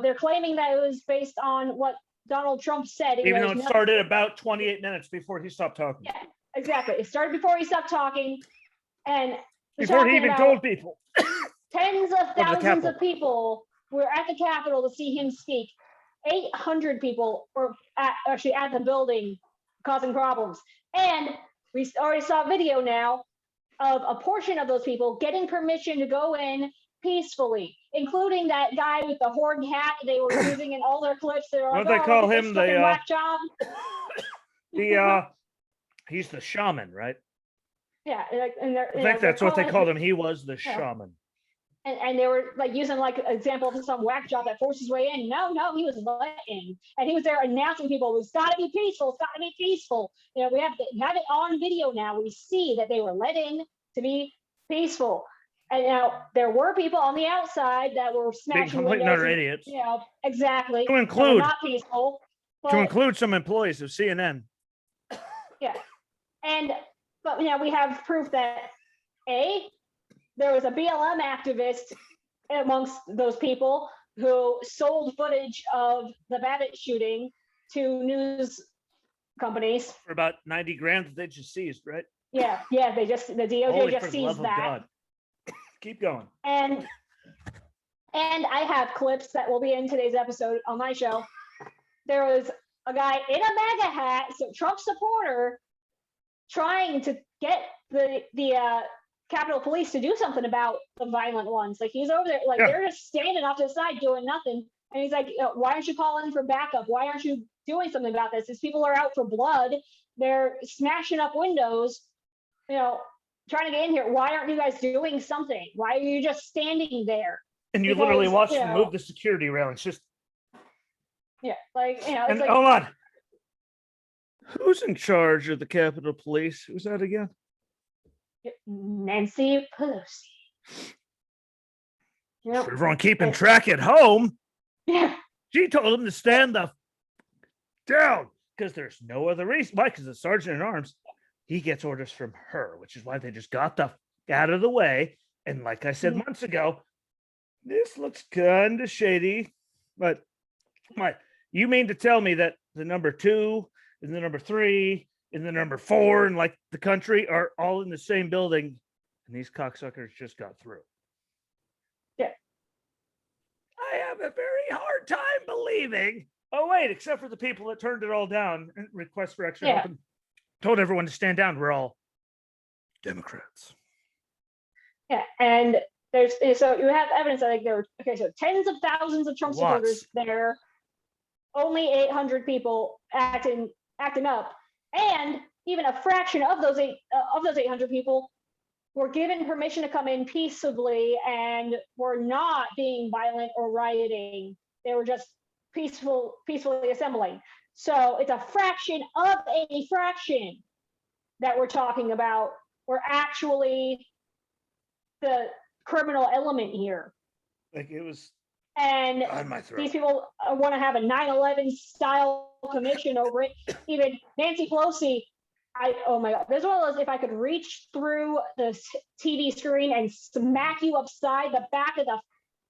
they're claiming that it was based on what Donald Trump said. Even though it started about 28 minutes before he stopped talking. Yeah, exactly. It started before he stopped talking, and before he even told people. Tens of thousands of people were at the Capitol to see him speak. 800 people were actually at the building causing problems. And we already saw a video now of a portion of those people getting permission to go in peacefully, including that guy with the horn hat they were using in all their clips. They're like, they call him the whack job. He's the shaman, right? Yeah, I think that's what they called him. He was the shaman. And they were like using like an example of some whack job that forced his way in. No, he was let in, and he was there announcing people, "It's got to be peaceful. It's got to be peaceful." We have it on video now. We see that they were let in to be peaceful, and now there were people on the outside that were smashing complete windows. Utter idiots. Exactly. To include not peaceful. To include some employees of CNN. Yeah, but we have proof that there was a BLM activist amongst those people who sold footage of the Babbitt shooting to news companies for about 90 grand that they just seized, right? Yeah, the DOJ just seized that. God. Keep going. And I have clips that will be in today's episode on my show. There was a guy in a MAGA hat, so Trump supporter, trying to get the Capitol Police to do something about the violent ones. Like, he's over there, like they're just standing off to the side doing nothing. And he's like, why aren't you calling for backup? Why aren't you doing something about this? These people are out for blood. They're smashing up windows, trying to get in here. Why aren't you guys doing something? Why are you just standing there? And you literally watched them move the security railings. Just it's like, hold on. Who's in charge of the Capitol Police? Who's that again? Nancy Pelosi. For everyone keeping track at home. Yeah. She told him to stand the down because there's no other reason. Why? Because the sergeant at arms, he gets orders from her, which is why they just got the out of the way. And like I said months ago, this looks kind of shady. But you mean to tell me that the number 2 and the number 3 and the number 4 and like the country are all in the same building, and these cocksuckers just got through? Yeah. I have a very hard time believing. Oh, wait, except for the people that turned it all down and request for extra help and told everyone to stand down. We're all Democrats. Yeah, and so you have evidence that there were so tens of thousands of Trump supporters there, only 800 people acting up. And even a fraction of those 800 people were given permission to come in peaceably and were not being violent or rioting. They were just peacefully assembling. So it's a fraction of a fraction that we're talking about. We're actually the criminal element here. Like it was and on my throat. These people want to have a 9/11 style commission over it. Even Nancy Pelosi, oh my God, this one was if I could reach through the TV screen and smack you upside the back of the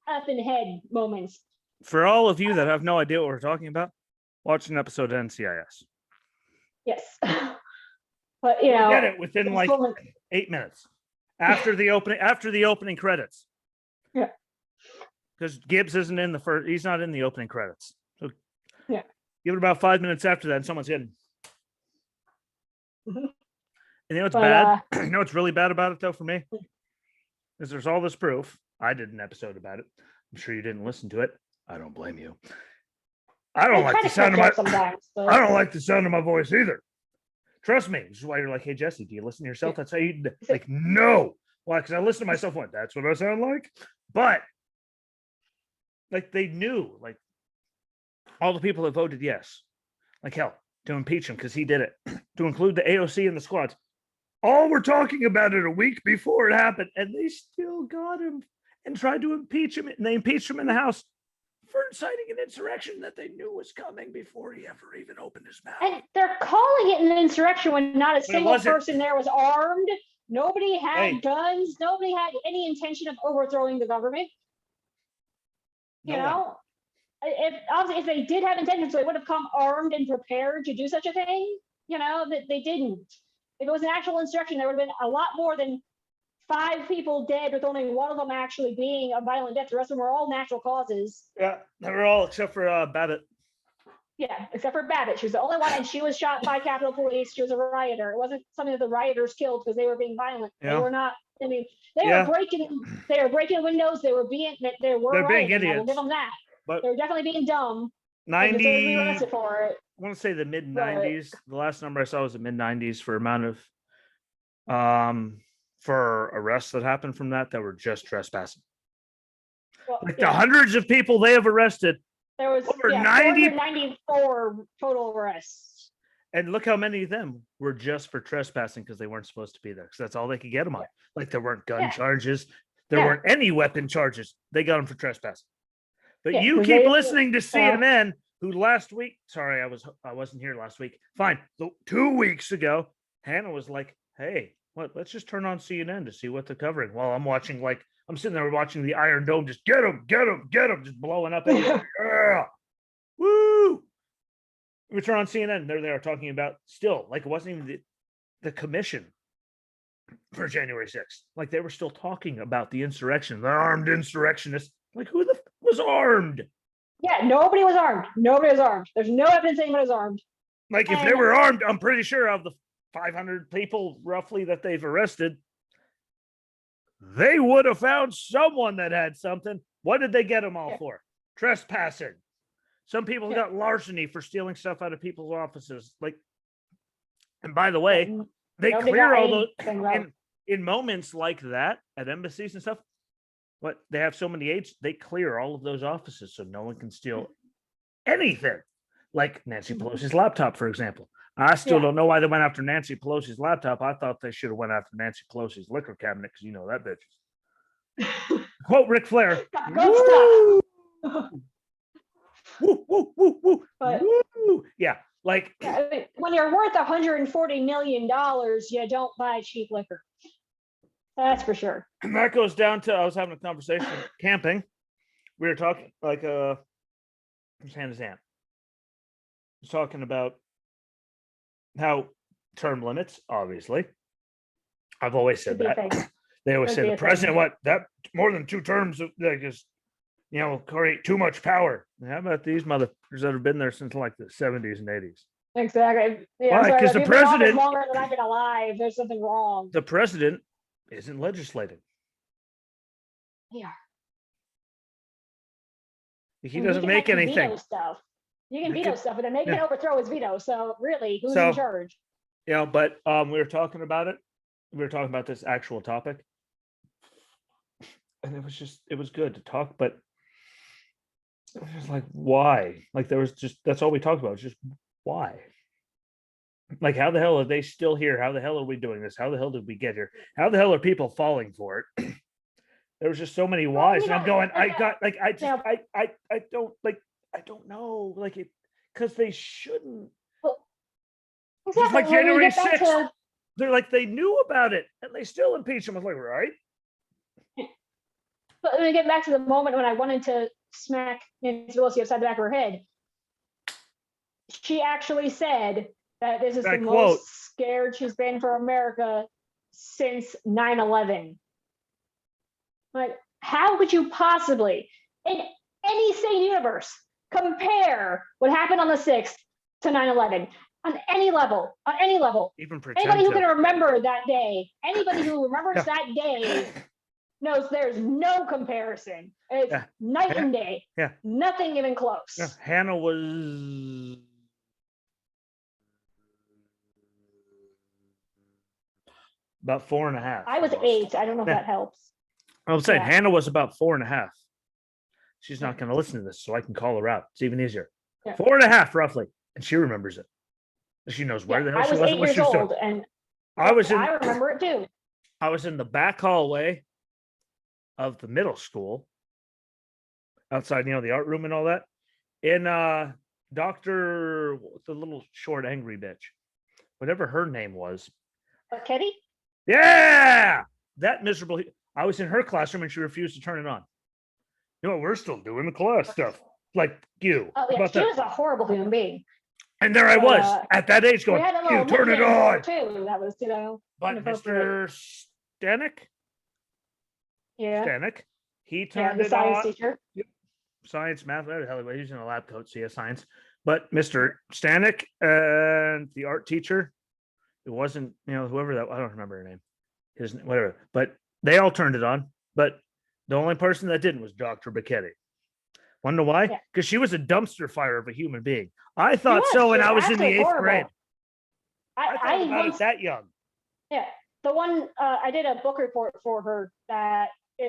effing head moments. For all of you that have no idea what we're talking about, watch an episode of NCIS. Yes. But you know, get it within like 8 minutes after the opening credits. Yeah. Because Gibbs isn't in the first, he's not in the opening credits. So yeah. Give it about 5 minutes after that, and someone's hidden. Mm-hmm. And you know what's bad? You know what's really bad about it though for me? Is there's all this proof. I did an episode about it. I'm sure you didn't listen to it. I don't blame you. I don't like the sound of my I don't like the sound of my voice either. Trust me. This is why you're like, hey Jesse, do you listen to yourself? That's how you like no. Why? Because I listen to myself and went, that's what I sound like. But like they knew, like all the people that voted yes, like hell, to impeach him because he did it, to include the AOC and the squads. All were talking about it a week before it happened, and they still got him and tried to impeach him, and they impeached him in the House for inciting an insurrection that they knew was coming before he ever even opened his mouth. And they're calling it an insurrection when not a single person there was armed. Nobody had guns. Nobody had any intention of overthrowing the government. You know, if they did have intentions, they would have come armed and prepared to do such a thing. You know, that they didn't. If it was an actual insurrection, there would have been a lot more than 5 people dead, with only one of them actually being a violent death. The rest of them were all natural causes. Yeah, they were all except for Babbitt. Yeah, except for Babbitt. She was the only one, and she was shot by Capitol Police. She was a rioter. It wasn't something that the rioters killed because they were being violent. Yeah. They were not. I mean, they were breaking windows. They were being rioting. Idiots. I will give them that. But they were definitely being dumb. 90. Be arrested for it. I want to say the mid 90s. The last number I saw was the mid 90s for amount of for arrests that happened from that were just trespassing. Well, like the hundreds of people they have arrested. There was over 94 total arrests. And look how many of them were just for trespassing because they weren't supposed to be there. Because that's all they could get them on. Like there weren't gun charges. There weren't any weapon charges. They got them for trespassing. But you keep listening to CNN, who last week, sorry, I wasn't here last week. Fine. So 2 weeks ago, Hannah was like, hey, let's just turn on CNN to see what they're covering. While I'm sitting there watching the Iron Dome, just get them, just blowing up. Yeah. Woo! We turn on CNN, they're there talking about still, like it wasn't even the commission for January 6th. Like they were still talking about the insurrection, the armed insurrectionists. Like who was armed? Yeah, nobody was armed. There's no evidence anyone was armed. Like if they were armed, I'm pretty sure of the 500 people roughly that they've arrested, they would have found someone that had something. What did they get them all for? Trespassing. Some people got larceny for stealing stuff out of people's offices. Like, and by the way, they clear all those in moments like that at embassies and stuff. What they have so many aides, they clear all of those offices so no one can steal anything. Like Nancy Pelosi's laptop, for example. I still don't know why they went after Nancy Pelosi's laptop. I thought they should have went after Nancy Pelosi's liquor cabinet because you know that bitch. Quote Ric Flair. Woo! Woo, woo, woo, woo, woo. Yeah, like I mean, when you're worth $140 million, you don't buy cheap liquor. That's for sure. And that goes down to I was having a conversation camping. We were talking like Hannah's aunt was talking about how term limits, obviously. I've always said that. They always say the president, that more than 2 terms, like just, create too much power. How about these motherfuckers that have been there since like the 70s and 80s? Exactly. Yeah, because the president longer than I've been alive. There's something wrong. The president isn't legislating. Yeah. He doesn't make anything. You can veto stuff, and then they can overthrow his veto. So really, who's in charge? But we were talking about it. We were talking about this actual topic, and it was good to talk, but it was just like, why? Like, there was just, that's all we talked about. Just why? Like, how the hell are they still here? How the hell are we doing this? How the hell did we get here? How the hell are people falling for it? There was just so many whys, and I'm going, I don't know, like it, because they shouldn't. Well, Just exactly. like When we January get back 6th, to, they're like, they knew about it, and they still impeach him. I was like, right? but when we get back to the moment when I wanted to smack Nancy Pelosi upside the back of her head, she actually said that this is I the quote, most scared she's been for America since 9/11. Like, how could you possibly, in any sane universe, compare what happened on the 6th to 9/11 on any level? On any level, even pretend anybody who to. can remember that day, anybody who remembers Yeah. that day knows there's no comparison. It's Yeah. night and day. Yeah. Nothing even close. Yeah. Hannah was about 4.5. I was 8. I don't know if that helps. I'm saying Yeah. Hannah was about 4.5. She's not Yeah. going to listen to this, so I can call her out. It's even easier. Yeah. 4.5 roughly, and she remembers it. She knows where the hell I she was was 8 and what years she was doing. old, and I I remember it too. I was in the back hallway of the middle school, outside, the art room and all that. In Dr. the little short angry bitch, whatever her name was. Kitty? Yeah, that miserable. I was in her classroom and she refused to turn it on. We're still doing the class stuff. Like you. Oh, yeah, she was a horrible human being. And there I was at that age going, you turn it on. Too. That was, But Mr. Stanek? Yeah. Stanek, he turned the it science on. teacher. Science, math, whatever the hell he was. He was in a lab coat, so yeah, science. But Mr. Stanek and the art teacher, it wasn't, whoever that, I don't remember her name. His whatever. But they all turned it on. But the only person that didn't was Dr. Bacchetti. Want to know why? Because she was a dumpster fire of a human being. I thought so when I was in the 8th grade. I thought about it that young. Yeah. The one, I did a book report for her that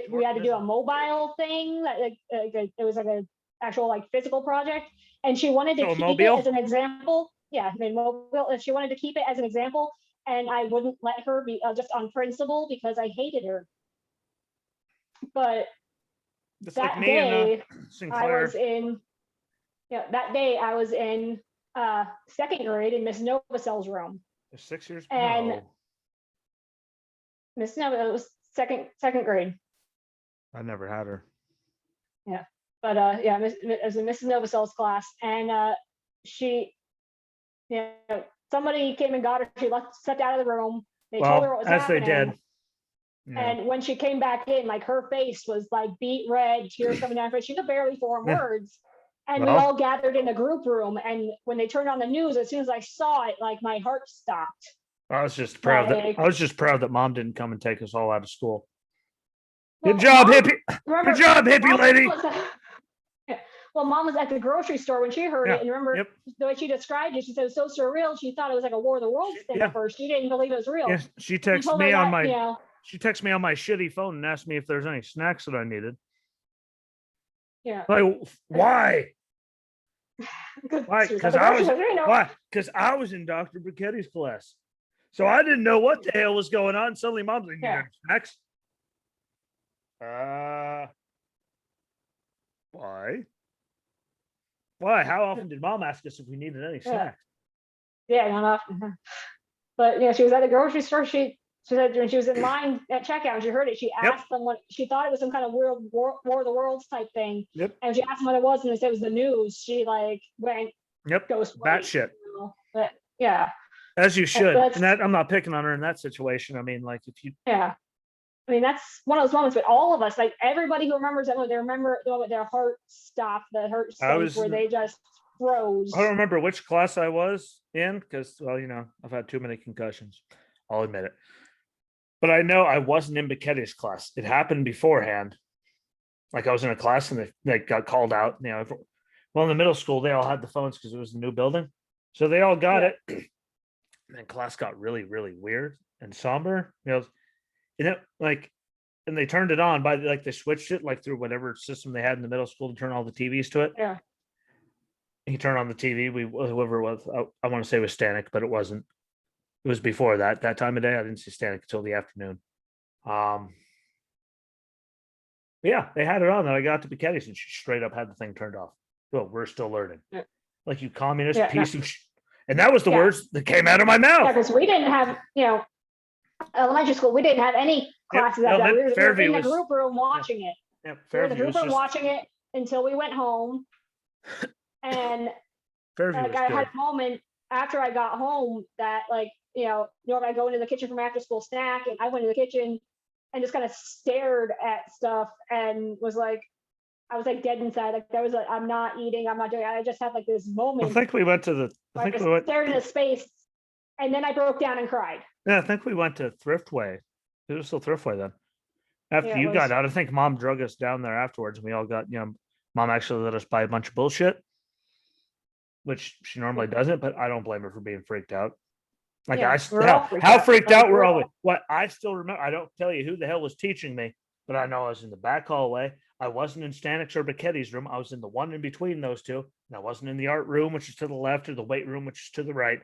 we had to do a mobile thing. It was like an actual physical project. And she wanted to keep it as an example. Yeah, mobile. She wanted to keep it as an example. And I wouldn't let her be just on principle because I hated her. But just that like me day, and I was in, that day I was in 2nd grade in Miss Novacell's room. 6 years? And no. Miss Nova, it was second grade. I never had her. Yeah. But it was in Mrs. Novacell's class. And she, somebody came and got her. She stepped out of the room. They told her what was happening. They did. Yeah. And when she came back in, her face was beet red, tears coming down her face. She could barely form words. And we all gathered in a group room. And when they turned on the news, as soon as I saw it, my heart stopped. I was just proud that Mom didn't come and take us all out of school. Well, Good job, Mom, hippie. Remember, good job, hippie lady. Well, Mom was at the grocery store when she heard it. And remember the way she described it, she said it was so surreal. She thought it was like a War of the Worlds thing at first. She didn't believe it was real. Yeah, she texted me on my she texted me on my shitty phone and asked me if there's any snacks that I needed. Yeah. Like, why? Why? Because I was in Dr. Bricchetti's class. So I didn't know what the hell was going on. Suddenly Mom's like, snacks. Why? Why? How often did Mom ask us if we needed any snacks? Yeah, not often. But she was at the grocery store. She said when she was in line at checkout and she heard it, she asked them what she thought it was some kind of weird War of the Worlds type thing. Yep. And she asked them what it was, and they said it was the news. She went ghost bat shit. But yeah. As you should. And that, I'm not picking on her in that situation. I mean, if you I mean, that's one of those moments, but all of us, everybody who remembers that moment, they remember the moment their heart stopped, the heart sank, where they just froze. I don't remember which class I was in because, I've had too many concussions. I'll admit it. But I know I wasn't in Bicchetti's class. It happened beforehand. I was in a class and they got called out. Well, in the middle school, they all had the phones because it was a new building. So they all got it. And class got really, really weird and somber. And they turned it on they switched it through whatever system they had in the middle school to turn all the TVs to it. Yeah. He turned on the TV. Whoever it was, I want to say it was Stanek, but it wasn't. It was before that time of day. I didn't see Stanek until the afternoon. Yeah, they had it on. Then I got to Piketty's and she straight up had the thing turned off. Well, we're still learning. Yeah. Like, you communist Yeah, piece of shit. And that was the words that came out of my mouth. Yeah, because we didn't have, elementary school, we didn't have any classes like that. We were in the group room watching it. Yeah, we were in the group room watching it until we went home. And I had a moment after I got home that normally I go into the kitchen for my after school snack, and I went in the kitchen and just kind of stared at stuff and was like, I was like dead inside. Like, I was like, I'm not eating, I'm not doing. I just had like this moment. I think we went to the. I just stared into space, and then I broke down and cried. Yeah, I think we went to Thriftway. It was still Thriftway then. After you got out, I think Mom drug us down there afterwards, and we all got. Mom actually let us buy a bunch of bullshit, which she normally doesn't, but I don't blame her for being freaked out. Like, how freaked out were all? What I still remember. I don't tell you who the hell was teaching me, but I know I was in the back hallway. I wasn't in Stanek's or Piketty's room. I was in the one in between those two. And I wasn't in the art room, which is to the left, or the weight room, which is to the right.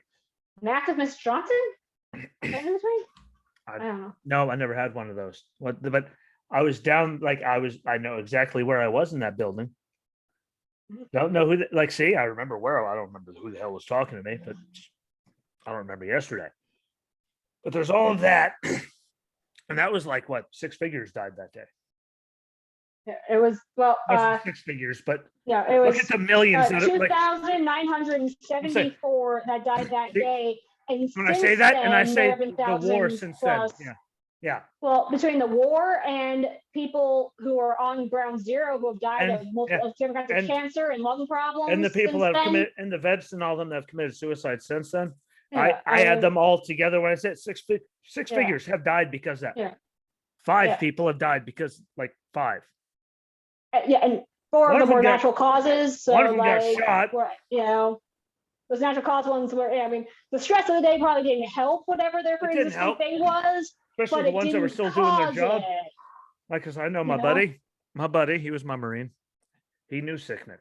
Math with Miss Johnson? I don't know. No, I never had one of those. But I was down, I know exactly where I was in that building. Don't know who, see, I remember where, I don't remember who the hell was talking to me, but I don't remember yesterday. But there's all of that. And that was 6 figures died that day. Yeah, it was, 6 figures, but yeah, it was. Look at the millions. 2,974 that died that day. And when I say that, and I say the war since then. Yeah. Well, between the war and people who are on ground zero who have died of multiple different kinds of cancer and lung problems. And the people that have committed, and the vets and all of them that have committed suicide since then. Yeah, I had them all together when I said six figures have died because of that. Yeah. 5 people have died because 5. Yeah, and 4 of them were natural causes. So one of them got shot. Those natural cause ones were, the stress of the day probably didn't help whatever their pre-existing thing was. Especially the ones that were still doing their job. Because I know my buddy, he was my Marine. He knew Sicknick.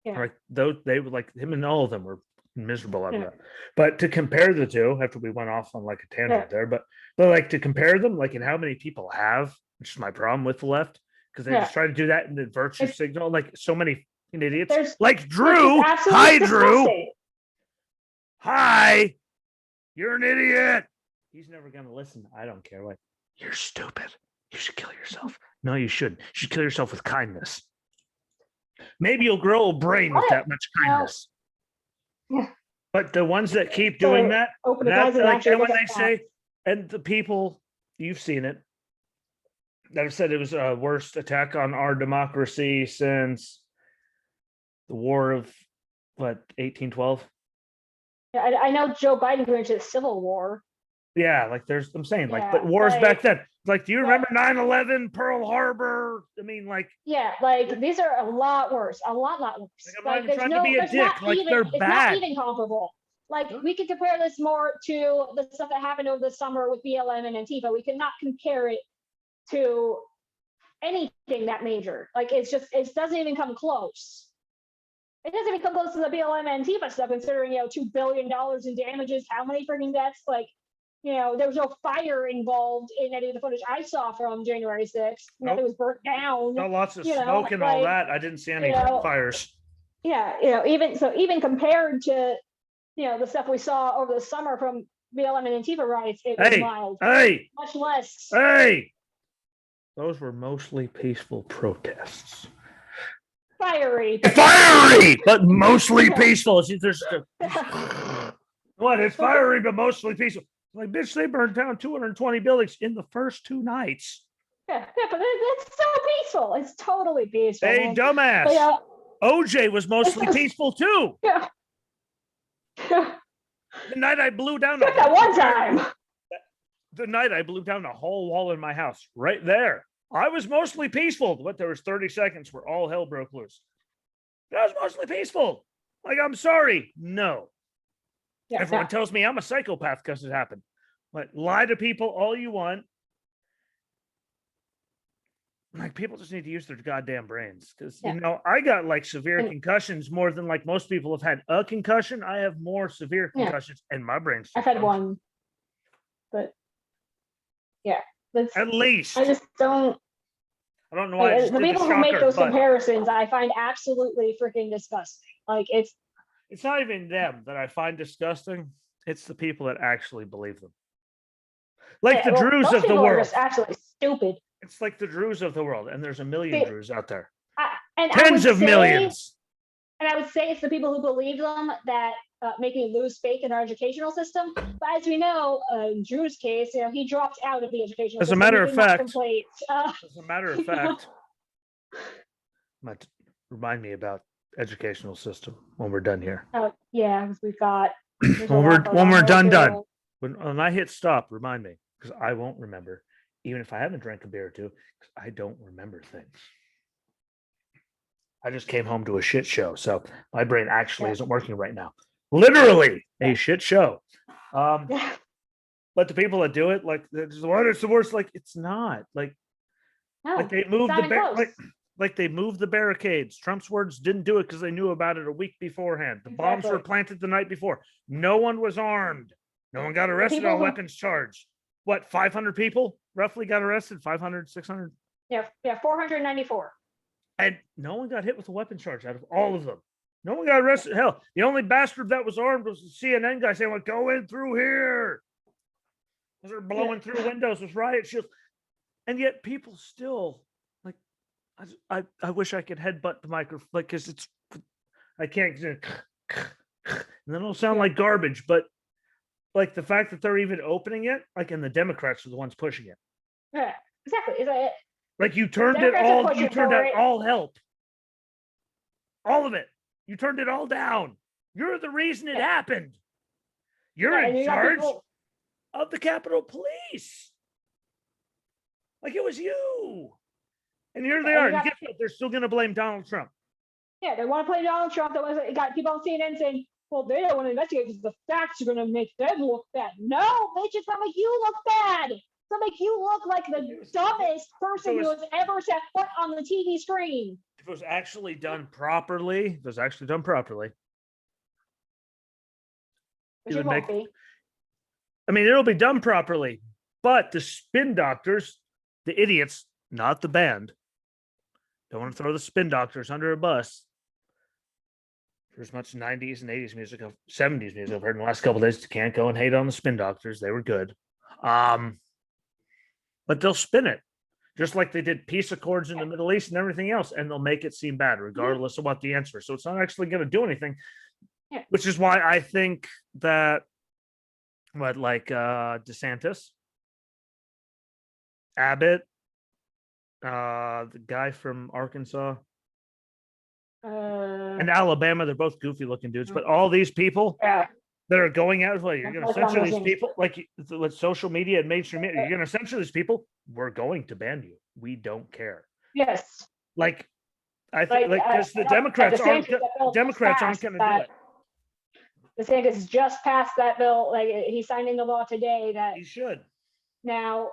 Yeah. They were him, and all of them were miserable over that. But to compare the two, after we went off on a tangent there, but to compare them, and how many people have, which is my problem with the left, because they just try to do that in the virtue signal, so many idiots, Drew. Hi, Drew. Hi, you're an idiot. He's never gonna listen. I don't care what. You're stupid. You should kill yourself. No, you shouldn't. You should kill yourself with kindness. Maybe you'll grow a brain with that much kindness. Yeah. But the ones that keep doing that, and when they say, and the people, you've seen it, that have said it was a worst attack on our democracy since the war of 1812. Yeah, I know Joe Biden went into the Civil War. Yeah, I'm saying, but wars back then. Do you remember 9/11, Pearl Harbor? These are a lot worse. A lot worse. I'm not trying to be a dick. They're bad. It's not even comparable. We can compare this more to the stuff that happened over the summer with BLM and Antifa. We cannot compare it to anything that major. It doesn't even come close. It doesn't even come close to the BLM and Antifa stuff, considering, $2 billion in damages, how many freaking deaths, there was no fire involved in any of the footage I saw from January 6th. Nothing was burnt down. No, lots of smoke and all that. I didn't see any fires. Yeah, even compared to, the stuff we saw over the summer from BLM and Antifa riots, it was mild. Much less. Those were mostly peaceful protests. Fiery, but mostly peaceful. It's fiery, but mostly peaceful. Bitch, they burned down 220 buildings in the first 2 nights. Yeah, but it's so peaceful. It's totally peaceful. Hey, dumbass. OJ was mostly peaceful too. Yeah. The night I blew down that one time. The night I blew down a whole wall in my house, right there. I was mostly peaceful, but there was 30 seconds where all hell broke loose. That was mostly peaceful. I'm sorry. No. Everyone tells me I'm a psychopath because it happened. But lie to people all you want. Like, people just need to use their goddamn brains, because I got like severe concussions more than like most people have had a concussion. I have more severe concussions, and my brain's I've had one, but at least I just don't. I don't know why the people who make those comparisons, I find absolutely freaking disgusting. Like, it's not even them that I find disgusting. It's the people that actually believe them. Like the Drews of the world. Are just absolutely stupid. It's like the Drews of the world, and there's a million Drews out there. Tens of millions. And I would say it's the people who believe them that make me lose faith in our educational system. But as we know, in Drew's case, he dropped out of the educational system. As a matter of fact, remind me about educational system when we're done here. Oh yeah, we've got when we're done. When I hit stop, remind me, because I won't remember, even if I haven't drank a beer or two, because I don't remember things. I just came home to a shit show, so my brain actually isn't working right now. Literally a shit show. But the people that do it, like, it's the worst. Like, it's not. Like they moved they moved the barricades. Trump's words didn't do it because they knew about it a week beforehand. The bombs were planted the night before. No one was armed. No one got arrested on weapons charge. What, 500 people roughly got arrested? 500, 600? Yeah, 494. And no one got hit with a weapons charge out of all of them. No one got arrested. Hell, the only bastard that was armed was the CNN guy saying, like, go in through here. As they're blowing through windows with riot shields. And yet people still, like, I wish I could headbutt the microphone, like, because I can't, and then it'll sound like garbage, but like the fact that they're even opening it, like, and the Democrats are the ones pushing it. Yeah, exactly. Like, you turned out all help. All of it. You turned it all down. You're the reason it happened. You're in charge of the Capitol Police. Like, it was you. And here they are. And guess what? They're still going to blame Donald Trump. Yeah, they want to blame Donald Trump. That got people on CNN saying, well, they don't want to investigate because the facts are going to make them look bad. No, bitch, it's going to make you look bad. It's going to make you look like the dumbest person who has ever set foot on the TV screen. If it was actually done properly, Which it won't be. I mean, it'll be done properly, but the spin doctors, the idiots, not the band, don't want to throw the spin doctors under a bus. For as much 90s and 80s music, 70s music I've heard in the last couple of days, can't go and hate on the spin doctors. They were good. But they'll spin it, just like they did peace accords in the Middle East and everything else, and they'll make it seem bad, regardless of what the answer is. So it's not actually going to do anything, which is why I think that DeSantis, Abbott, the guy from Arkansas, and Alabama, they're both goofy looking dudes, but all these people that are going out, well, you're going to censor these people, like with social media and mainstream media, you're going to censor these people. We're going to ban you. We don't care. Yes. Like, I think, because the Democrats aren't going to do it. DeSantis just passed that bill. Like, he signed into law today that he should. Now,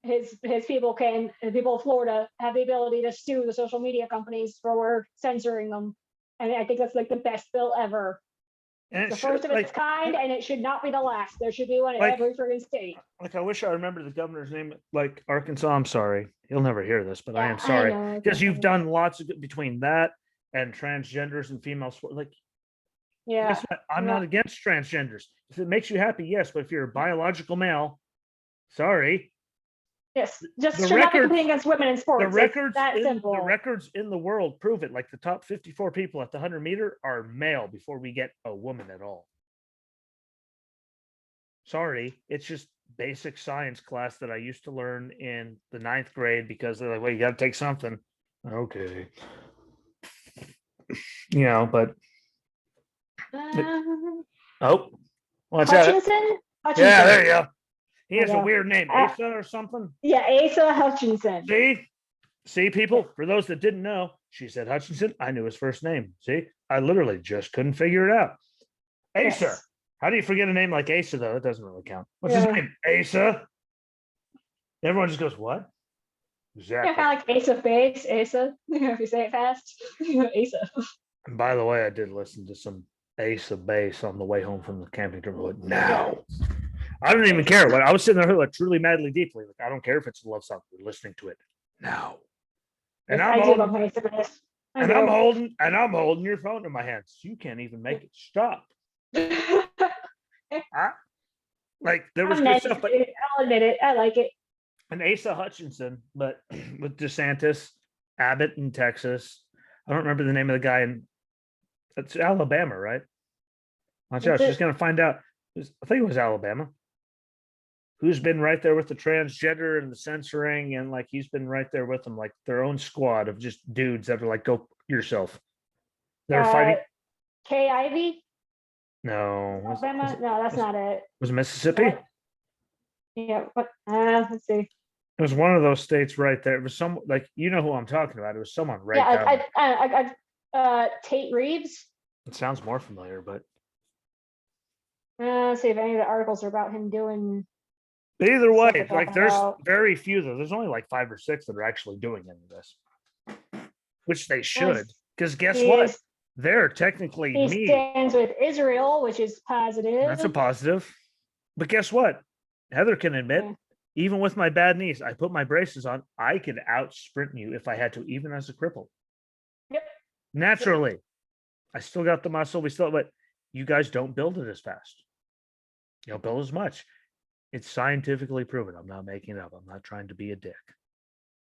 his people of Florida have the ability to sue the social media companies for censoring them, and I think that's like the best bill ever. And the first of its kind, and it should not be the last. There should be one in every friggin' state. Like, I wish I remember the governor's name. Like, Arkansas. I'm sorry, he'll never hear this, but I am sorry, because you've done lots of between that and transgenders and females. Like, guess what? I'm not against transgenders. If it makes you happy, yes. But if you're a biological male, sorry. Yes, just should not be competing against women in sports. The records in the world prove it. Like, the top 54 people at the 100-meter are male before we get a woman at all. Sorry, it's just basic science class that I used to learn in the 9th grade, because they're like, well, you got to take something. Okay. But. What's Hutchinson? That? Yeah, there you go. He has a weird name, Asa or something. Yeah, Asa Hutchinson. See, people. For those that didn't know, she said Hutchinson. I knew his first name. See, I literally just couldn't figure it out. Asa. Yes. How do you forget a name like Asa, though? That doesn't really count. What's his Yeah. name? Asa. Everyone just goes, what? Yeah, Exactly. kind of like Ace of Base, Asa. If you say it fast, Asa. And by the way, I did listen to some Asa bass on the way home from the camping trip. But now, I don't even care. Like, I was sitting there like truly, madly, deeply. Like, I don't care if it's a love song. We're listening to it now. And Yes, I'm I do holding, love Ace of Base. and I'm holding your phone in my hands. You can't even make it stop. Like there was good stuff, but I'll admit it. I like it. and Asa Hutchinson, but with DeSantis, Abbott in Texas. I don't remember the name of the guy in it's Alabama, right? Watch out, she's gonna find out. I think it was Alabama. Who's been right there with the transgender and the censoring, and like he's been right there with them, like their own squad of just dudes that are like, go yourself. They're fighting. Kay Ivey? No, Alabama? No, that's not it. Was it Mississippi? Yeah, but let's see. It was one of those states right there. It was some like you know who I'm talking about. It was someone right down. Tate Reeves. It sounds more familiar, but Let's see if any of the articles are about him doing. either way, Stuff like about- there's very few though. There's only like 5 or 6 that are actually doing any of this, which they should. Because guess what? They're technically He me. stands with Israel, which is positive. That's a positive. But guess what? Heather can admit, even with my bad knees, I put my braces on. I could out sprint you if I had to, even as a cripple. Yep. Naturally, I still got the muscle. But you guys don't build it as fast. You don't build as much. It's scientifically proven. I'm not making it up. I'm not trying to be a dick.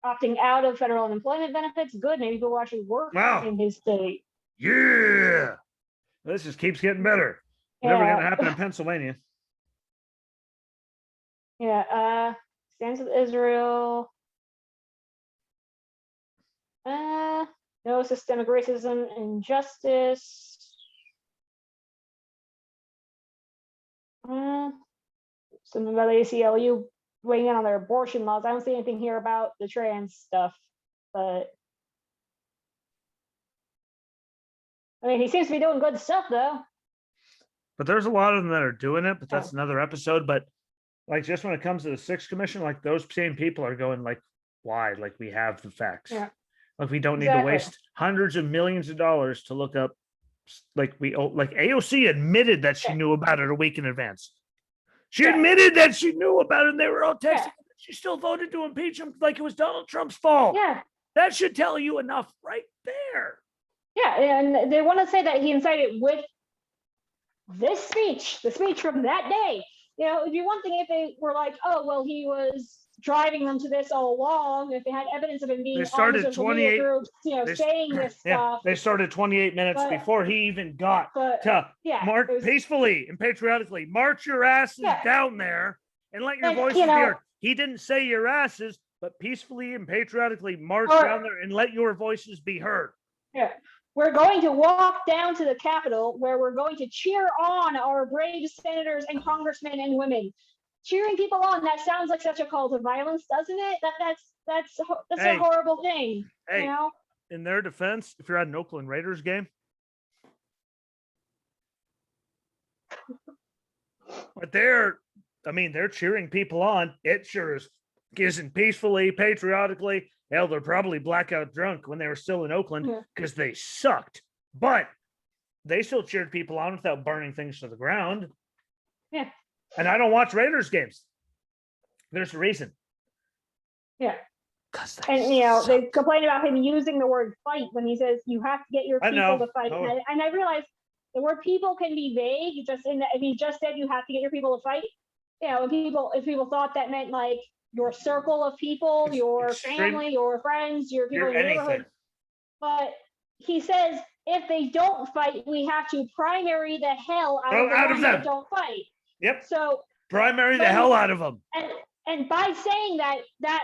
Opting out of federal unemployment benefits. Good. Maybe people will actually work in his state. Yeah. This just keeps getting better. Never going to happen in Pennsylvania. Yeah. Stands with Israel. No systemic racism, injustice. Something about the ACLU weighing in on their abortion laws. I don't see anything here about the trans stuff, but I mean, he seems to be doing good stuff though. But there's a lot of them that are doing it, but that's another episode. But like just when it comes to the Sixth Commission, like those same people are going like, why? Like we have the facts. Yeah. Like we don't need to waste hundreds of millions of dollars to look up. Like AOC admitted that she knew about it a week in advance. She admitted that she knew about it and they were all texting. Yeah. She still voted to impeach him like it was Donald Trump's fault. Yeah. That should tell you enough right there. Yeah. And they want to say that he incited with this speech, the speech from that day. You know, it'd be one thing if they were like, oh, well, he was driving them to this all along. If they had evidence of him being on the social media groups, saying this stuff. They started 28 minutes before he even got to march peacefully and patriotically. March your asses down there and let your voices be heard. He didn't say your asses, but peacefully and patriotically march down there and let your voices be heard. Yeah. We're going to walk down to the Capitol where we're going to cheer on our brave senators and congressmen and women. Cheering people on, that sounds like such a call to violence, doesn't it? That's a horrible thing. Hey, you know? In their defense, if you're at an Oakland Raiders game, but they're cheering people on. It sure isn't peacefully, patriotically. Hell, they're probably blackout drunk when they were still in Oakland because they sucked. But they still cheered people on without burning things to the ground. Yeah. And I don't watch Raiders games. There's a reason. Yeah. And, they complain about him using the word fight when he says you have to get your people to fight. And I realize the word people can be vague. Just in that, if he just said you have to get your people to fight, if people thought that meant like your circle of people, your family, your friends, your people in your neighborhood. But he says if they don't fight, we have to primary the hell out of them that don't fight. Yep. So primary the hell out of them. And by saying that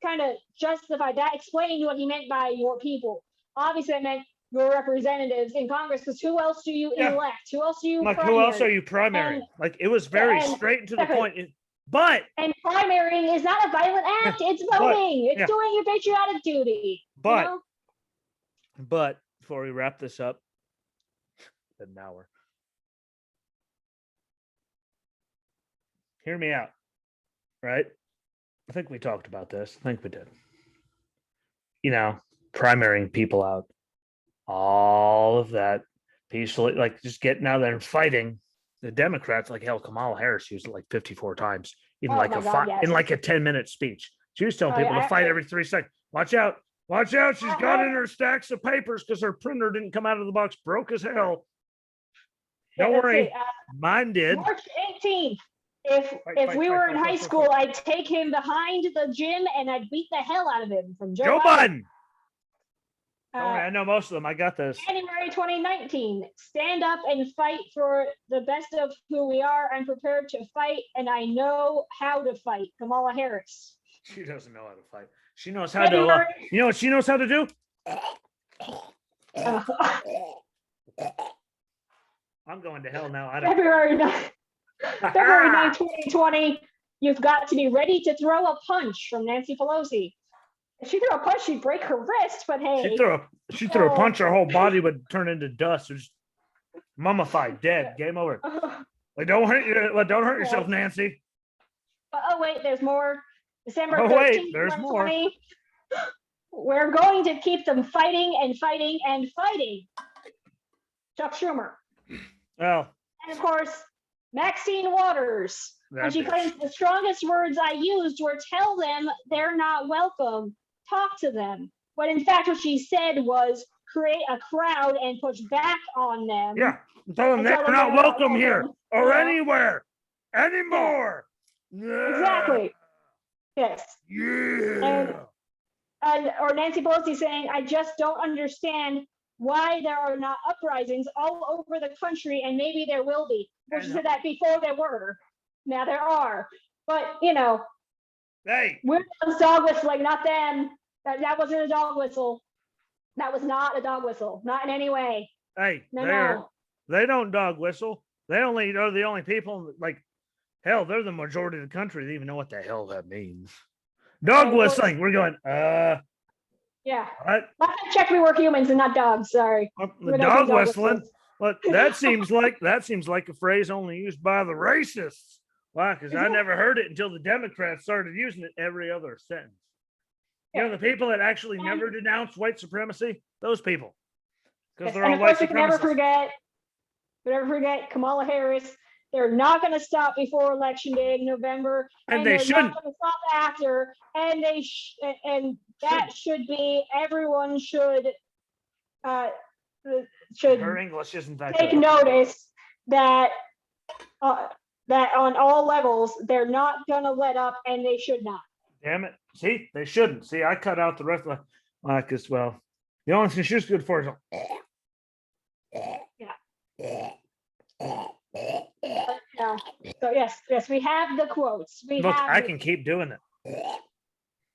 kind of justified that, explained what he meant by your people. Obviously, it meant your reprimaries in Congress, because who else do you elect? Who else do you primary? Who else are you primary? It was very straight and to the point. And primarying is not a violent act. It's voting. It's doing your patriotic duty. But before we wrap this up, an hour. hear me out, right? I think we talked about this. I think we did. Primarying people out, all of that peacefully, like just getting out there and fighting the Democrats. Like hell, Kamala Harris used it like 54 times in Oh like my God, yes. in like a 10-minute speech. She was telling Oh, people yeah, to fight every 3 seconds. Watch out. Watch out. She's got in her stacks of papers because her printer didn't come out of the box, broke as hell. Don't worry. Mine did. March 18th. If we were in high school, I'd take him behind the gym and I'd beat the hell out of him from Joe Biden. Don't worry, I know most of them. I got this. January 2019. Stand up and fight for the best of who we are. I'm prepared to fight and I know how to fight. Kamala Harris. She doesn't know how to fight. She knows how to. You know what she knows how to do? I'm going to hell now. I don't. February 9th, 2020. You've got to be ready to throw a punch from Nancy Pelosi. If she threw a punch, she'd break her wrist, but hey. She threw a punch, her whole body would turn into dust. Just mummified, dead, game over. Like, don't hurt yourself, Nancy. Oh, wait, there's more. December 13th, wait, there's more. We're going to keep them fighting and fighting and fighting. Chuck Schumer. Well. And of course, Maxine Waters. And she claims the strongest words I used were tell them they're not welcome, talk to them. When in fact, what she said was create a crowd and push back on them. Yeah, tell them they're not welcome here or anywhere anymore. Yeah. Exactly. Yes. Yeah. And or Nancy Pelosi saying, I just don't understand why there are not uprisings all over the country, and maybe there will be. Well, she said that before there were. Now there are. But, hey, we're dog whistling, not them. That wasn't a dog whistle. That was not a dog whistle. Not in any way. Hey, no. They don't dog whistle. They only are the only people, like, hell, they're the majority of the country that even know what the hell that means. Dog whistling. We're going, yeah. What? Last check, we were humans and not dogs. Sorry. The dog whistling. But that seems like a phrase only used by the racists. Why? Because I never heard it until the Democrats started using it every other sentence. You know, the people that actually never denounced white supremacy, those people. Because they're all white supremacists. Never forget Kamala Harris. They're not going to stop before Election Day in November. And they shouldn't. Not going to stop after. And that should be, everyone should her English isn't that take good. Notice that that on all levels they're not going to let up, and they should not. Damn it! See, they shouldn't. See, I cut out the rest of because the only thing she's good for is yeah. So yes, we have the quotes. I can keep doing it.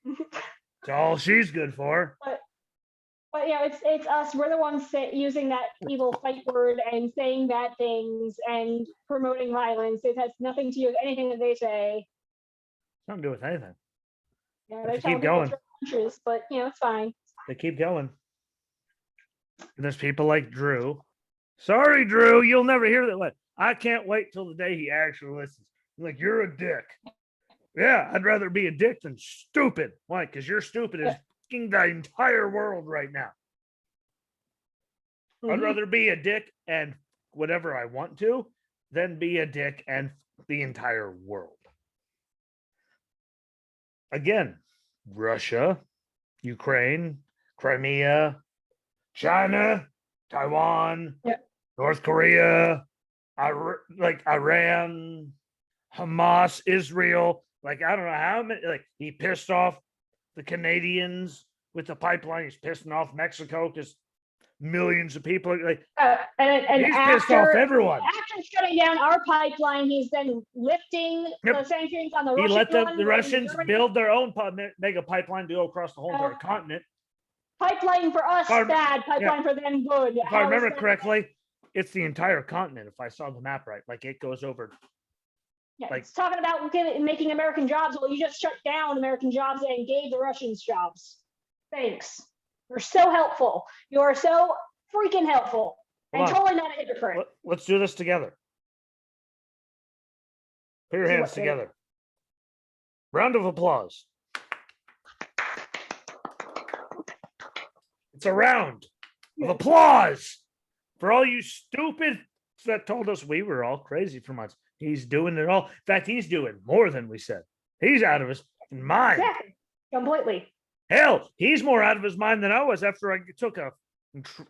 It's all she's good for. But it's us. We're the ones using that evil fight word and saying bad things and promoting violence. It has nothing to do with anything that they say. Nothing to do with anything. Yeah, they keep going. Punches, but it's fine. They keep going. And there's people like Drew. Sorry, Drew, you'll never hear that. I can't wait till the day he actually listens. Like, you're a dick. Yeah, I'd rather be a dick than stupid. Why? Because you're stupid as the entire world right now. Mm-hmm. I'd rather be a dick and whatever I want to than be a dick and the entire world. Again, Russia, Ukraine, Crimea, China, Taiwan, North Korea, Iran, Hamas, Israel. Like, I don't know how many. Like, he pissed off the Canadians with the pipeline. He's pissing off Mexico because millions of people are like. And he's pissed off everyone. After shutting down our pipeline, he's then lifting the sanctions on the Russian. He let the Russians build their own mega pipeline to go across the whole entire continent. Pipeline for us, bad. Pipeline for them, good. If I remember correctly, it's the entire continent. If I saw the map right, like it goes over. Yeah, it's talking about making American jobs. Well, you just shut down American jobs and gave the Russians jobs. Thanks. You're so helpful. You are so freaking helpful. And totally not a hypocrite. Let's do this together. Put your See hands what they- together. Round of applause. It's a round of applause for all you stupids that told us we were all crazy for months. He's doing it all. In fact, he's doing more than we said. He's out of his mind. Exactly. Completely. Hell, he's more out of his mind than I was after I took a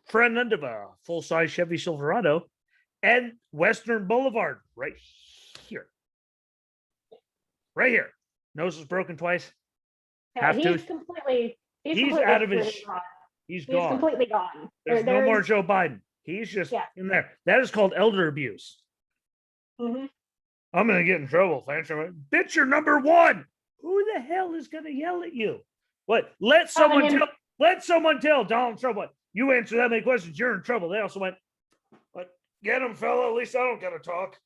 friend end of a full-size Chevy Silverado and Western Boulevard right here. Right here. Nose is broken twice. Yeah, Half he's tooth. completely. He's out of his. gone. He's He's gone. completely gone. There's no more Joe Biden. He's just in there. That is called elder abuse. Mhm. I'm going to get in trouble. Bitch, you're number one. Who the hell is going to yell at you? What? Let someone tell Donald Trump what? You answer that many questions, you're in trouble. They also went, what? Get him, fella. At least I don't got to talk.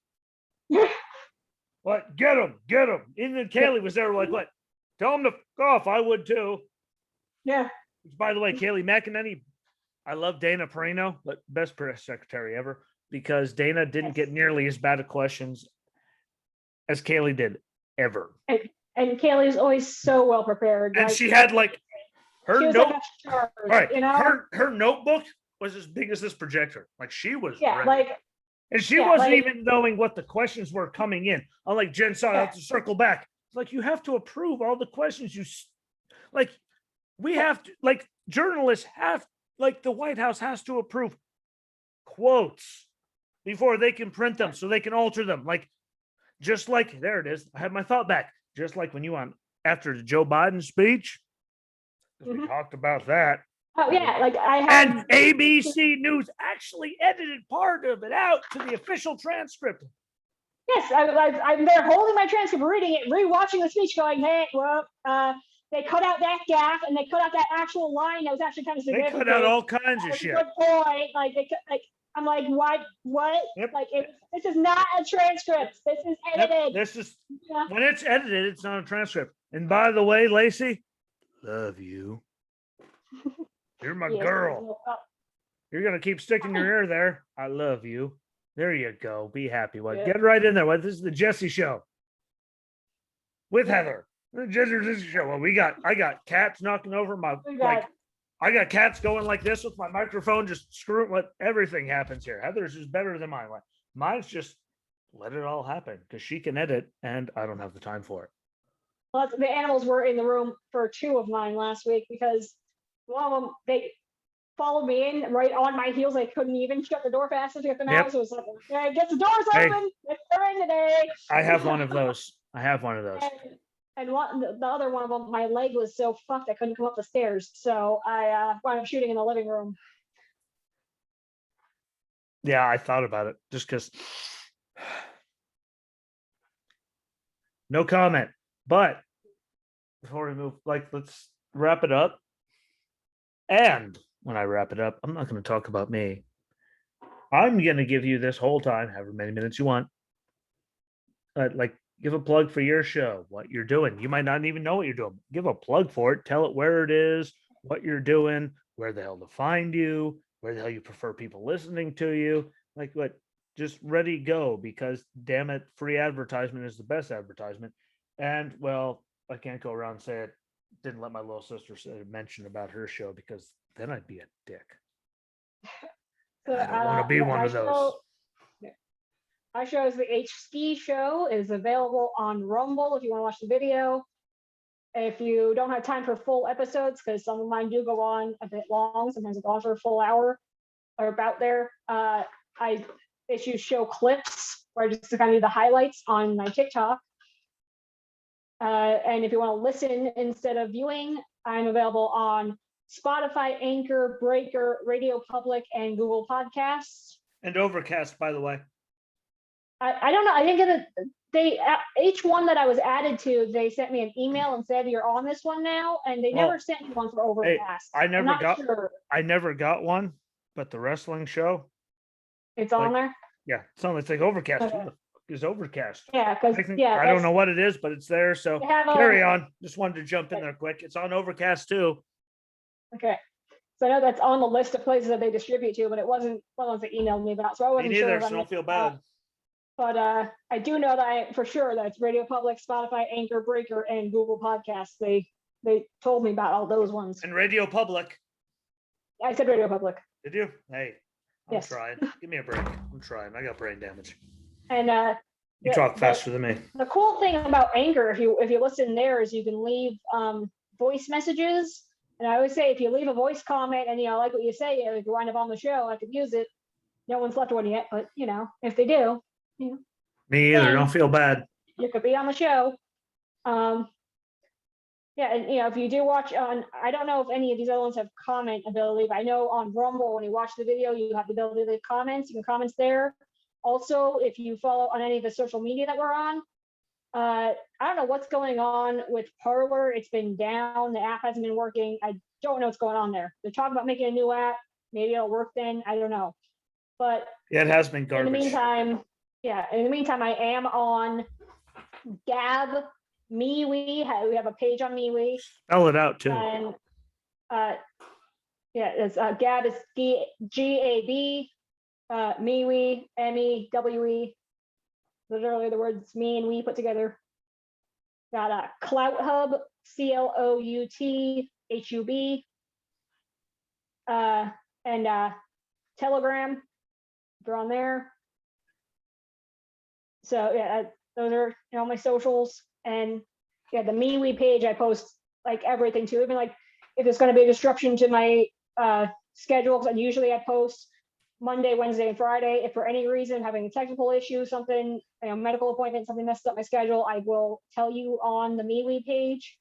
What? Get him. Get him. And then Kaylee was there like, what? Tell him to fuck off. I would too. Yeah. Which, by the way, Kaylee McEnany, I love Dana Perino, but best press secretary ever, because Dana didn't get nearly as bad of questions as Kaylee did ever. And Kaylee's always so well prepared. And she had like her notebook. Right, you know? her notebook was as big as this projector. Like she was ready. And she wasn't even knowing what the questions were coming in. Unlike Jen saw, I have to circle back. It's like you have to approve all the questions we have to, like journalists have, like the White House has to approve quotes before they can print them so they can alter them. Like, just like, there it is. I have my thought back. Just like when you after the Joe Biden speech, we talked about that. Oh yeah, like I had. And ABC News actually edited part of it out to the official transcript. Yes, I'm there holding my transcript, reading it, rewatching the speech, going, "Hey, well, they cut out that gaffe and they cut out that actual line that was actually kind of significant. They cut out all kinds of shit. Good point. I'm like, what? Yep. This is not a transcript. This is edited. This is when it's edited, it's not a transcript. And by the way, Lacey, love you. You're my girl. You're gonna keep sticking your ear there. I love you. There you go. Be happy. Get right in there. This is the Jesse Show with Heather. The Jesse Show. I got cats knocking over my I got cats going like this with my microphone, just screwing. Everything happens here. Heather's is better than mine. Mine's just let it all happen because she can edit, and I don't have the time for it. Well, the animals were in the room for two of mine last week because one of them, they followed me in right on my heels. I couldn't even shut the door fast enough to get them out. So it was like, okay, get the doors open. They're in today. I have one of those. And the other one of them, my leg was so fucked I couldn't come up the stairs. So I wound up shooting in the living room. Yeah, I thought about it just because. No comment. But before we move, let's wrap it up. And when I wrap it up, I'm not going to talk about me. I'm going to give you this whole time, however many minutes you want. Give a plug for your show, what you're doing. You might not even know what you're doing. Give a plug for it. Tell it where it is, what you're doing, where the hell to find you, where the hell you prefer people listening to you. Just ready, go, because damn it, free advertisement is the best advertisement. And well, I can't go around and say it. Didn't let my little sister mention about her show because then I'd be a dick. So, I don't want to be one of those. My show is the H Ski Show. It is available on Rumble if you want to watch the video. If you don't have time for full episodes, because some of mine do go on a bit long, sometimes they go on for a full hour or about there. I issue show clips where I just kind of do the highlights on my TikTok. And if you want to listen instead of viewing, I'm available on Spotify, Anchor, Breaker, Radio Public, and Google Podcasts. And Overcast, by the way. I don't know. I think each one that I was added to, they sent me an email and said you're on this one now, and they never sent me one for Overcast. Hey, I never got one, but the wrestling show. It's on there. Yeah, it's like Overcast. Okay. Who the fuck is Overcast? Yeah, because I don't know what it is, but it's there. So carry on. Just wanted to jump in there quick. It's on Overcast too. Okay. So I know that's on the list of places that they distribute to, but it wasn't one of the ones that emailed me about. So I wasn't me neither, sure. So don't feel bad. But I do know that for sure that it's Radio Public, Spotify, Anchor, Breaker, and Google Podcasts. They told me about all those ones. And Radio Public. I said Radio Public. Did you? Hey, I'm Yes. trying. Give me a break. I'm trying. I got brain damage. And You talk faster than me. the cool thing about Anchor, if you listen there, is you can leave voice messages. And I always say, if you leave a voice comment and I like what you say, if you wind up on the show, I could use it. No one's left one yet, but if they do, Me either. Don't feel bad. you could be on the show. Yeah, and if you do watch on, I don't know if any of these other ones have comment ability, but I know on Rumble, when you watch the video, you have the ability to leave comments. You can comment there. Also, if you follow on any of the social media that we're on, I don't know what's going on with Parler. It's been down. The app hasn't been working. I don't know what's going on there. They're talking about making a new app. Maybe it'll work then. I don't know. But yeah, it has been garbage. In the meantime, I am on Gab, MeWe. We have a page on MeWe. Spell it out too. And it's Gab is GAB, MeWe, MEWE. Literally the words me and we put together. Got a Clout Hub, CLOUTHUB, and Telegram. They're on there. So those are my socials. And the MeWe page, I post like everything too. Even like if there's going to be a disruption to my schedules, and usually I post Monday, Wednesday, and Friday. If for any reason having a technical issue, something, medical appointment, something messes up my schedule, I will tell you on the MeWe page.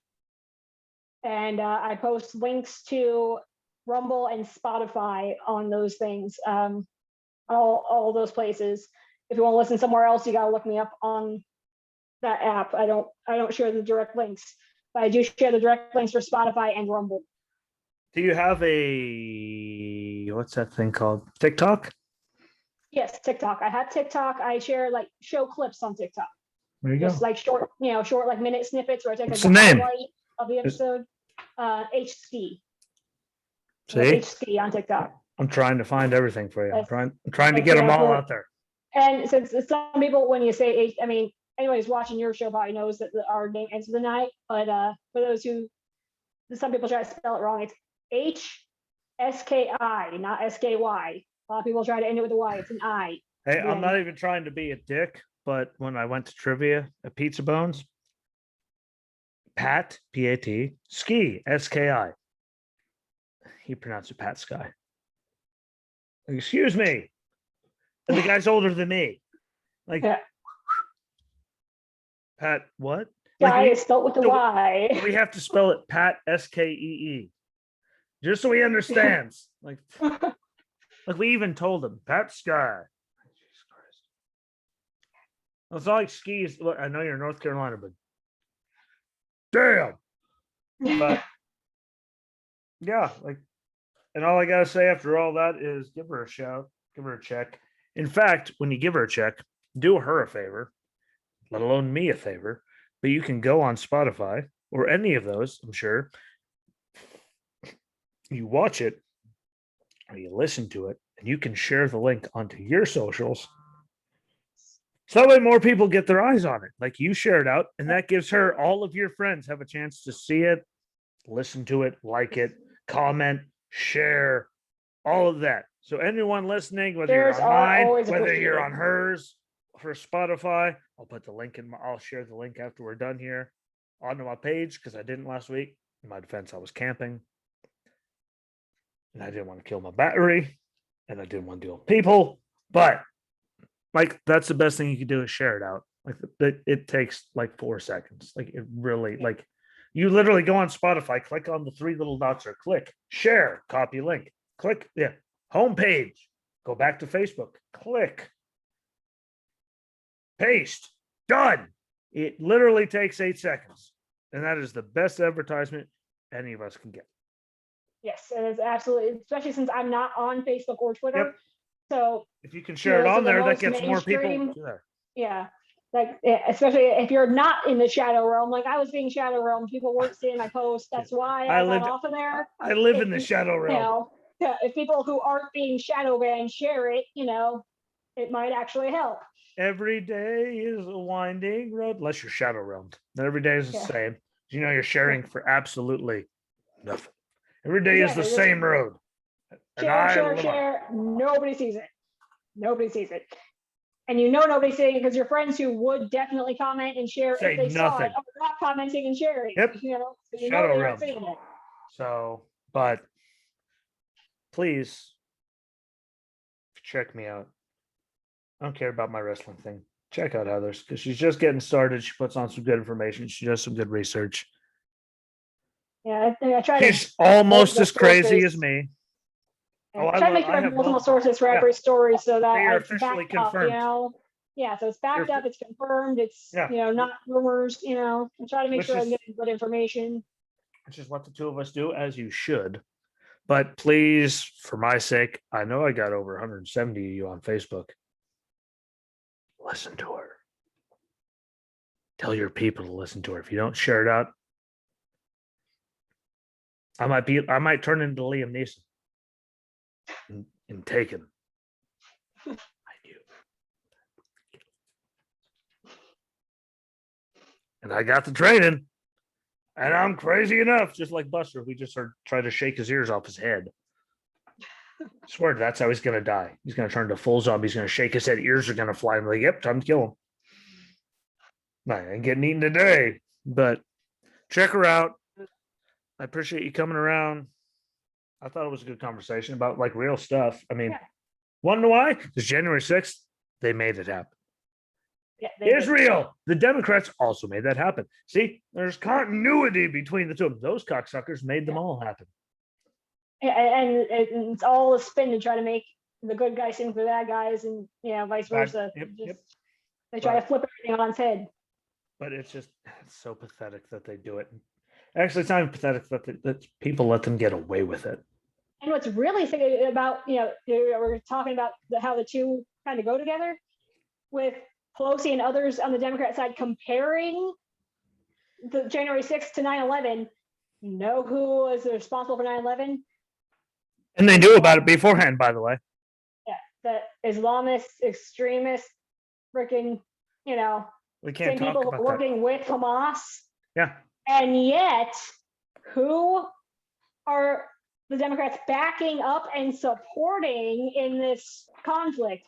And I post links to Rumble and Spotify on those things, all those places. If you want to listen somewhere else, you got to look me up on that app. I don't share the direct links, but I do share the direct links for Spotify and Rumble. Do you have what's that thing called? TikTok? Yes, TikTok. I have TikTok. I share like show clips on TikTok. There you Just go. like short like minute snippets where I take What's a the name highlight of the episode. HC. See? HC on TikTok. I'm trying to find everything for you. I'm trying to that's get them all out there. And since some people, when you say anyone who's watching your show probably knows that our name ends with an I, but for those who, some people try to spell it wrong, it's HSKI, not SKY. A lot of people try to end it with a Y. It's an I. Hey, I'm not even trying to be a dick, but when I went to trivia at Pizza Bones, Pat, P-A-T, Ski, S-K-I. He pronounced it Pat Sky. Excuse me. And the guy's older than me. Like, yeah. Pat, what? Guy is spelled with the Y. We have to spell it Pat, S-K-E-E. Just so he understands. Like we even told him, Pat Sky. Jesus Christ. It's not like skis. Look, I know you're in North Carolina, but damn. But yeah, and all I gotta say after all that is give her a shout, give her a check. In fact, when you give her a check, do her a favor, let alone me a favor. But you can go on Spotify or any of those, I'm sure. You watch it or you listen to it, and you can share the link onto your socials. So that way more people get their eyes on it. Like you share it out, and that gives her, all of your friends have a chance to see it, listen to it, like it, comment, share, all of that. So anyone listening, whether you're on mine, whether you're on hers for Spotify, I'll put the link I'll share the link after we're done here onto my page, because I didn't last week. In my defense, I was camping. And I didn't want to kill my battery, and I didn't want to deal with people. But that's the best thing you can do is share it out. It takes 4 seconds. It really, you literally go on Spotify, click on the 3 little dots, or click share, copy link, click homepage, go back to Facebook, click, paste, done. It literally takes 8 seconds, and that is the best advertisement any of us can get. Yes, it is absolutely, especially since I'm not on Facebook or Twitter. Yep. So if you can share it on there, that gets more people there. Yeah. Especially if you're not in the shadow realm, like I was being shadow realm, people weren't seeing my post. That's why I got off of there. I live in the shadow realm. If people who aren't being shadow banned share it, it might actually help. every day is a winding road, unless you're shadow realmed. Every day is the Yeah. same. You know, you're sharing for absolutely nothing. Every day is the Exactly. same road. And Share, I share, love share. Nobody sees it. Nobody sees it. And you know nobody's seeing it because your friends who would definitely comment and share Say if they saw it nothing. are not commenting and sharing. Yep. You know, so you know Shadow they realm. aren't seeing it. So, but please check me out. I don't care about my wrestling thing. Check out Heather's because she's just getting started. She puts on some good information. She does some good research. Yeah, I try to She's almost multiple as crazy sources. as me. Yeah, Oh, I try to make I sure I have have multiple multiple. sources for Yeah, every story so that you're it's officially backed up, you confirmed. know. Yeah, so it's backed You're- up, it's confirmed, it's Yeah. you know, not rumors, you know. I try to make Which sure I'm is getting good information. which is what the two of us do, as you should. But please, for my sake, I know I got over 170 of you on Facebook. Listen to her. Tell your people to listen to her. If you don't share it out, I might turn into Liam Neeson in Taken. I do. And I got the training. And I'm crazy enough, just like Buster. We just try to shake his ears off his head. I swear that's how he's gonna die. He's gonna turn to full zombie. He's gonna shake his head, ears are gonna fly. I'm like, yep, time to kill him. I ain't getting eaten today. But check her out. I appreciate you coming around. I thought it was a good conversation about like real stuff. I mean, Yeah. Wonder why? Because January 6th, they made it happen. Yeah, they did. Israel, the Democrats also made that happen. See, there's continuity between the two of them. Those cocksuckers made them all happen. And it's all a spin to try to make the good guys seem for the bad guys, and you know, vice versa. They try to flip everything on its head. But it's so pathetic that they do it. Actually, it's not even pathetic that people let them get away with it. And what's really thinking about, you know, we're talking about how the two kind of go together with Pelosi and others on the Democrat side comparing the January 6th to 9/11. You know who was responsible for 9/11? And they knew about it beforehand, by the way. Yeah, the Islamist, extremist, freaking, you know, we can't same talk people about working that. with Hamas. Yeah. And yet, who are the Democrats backing up and supporting in this conflict?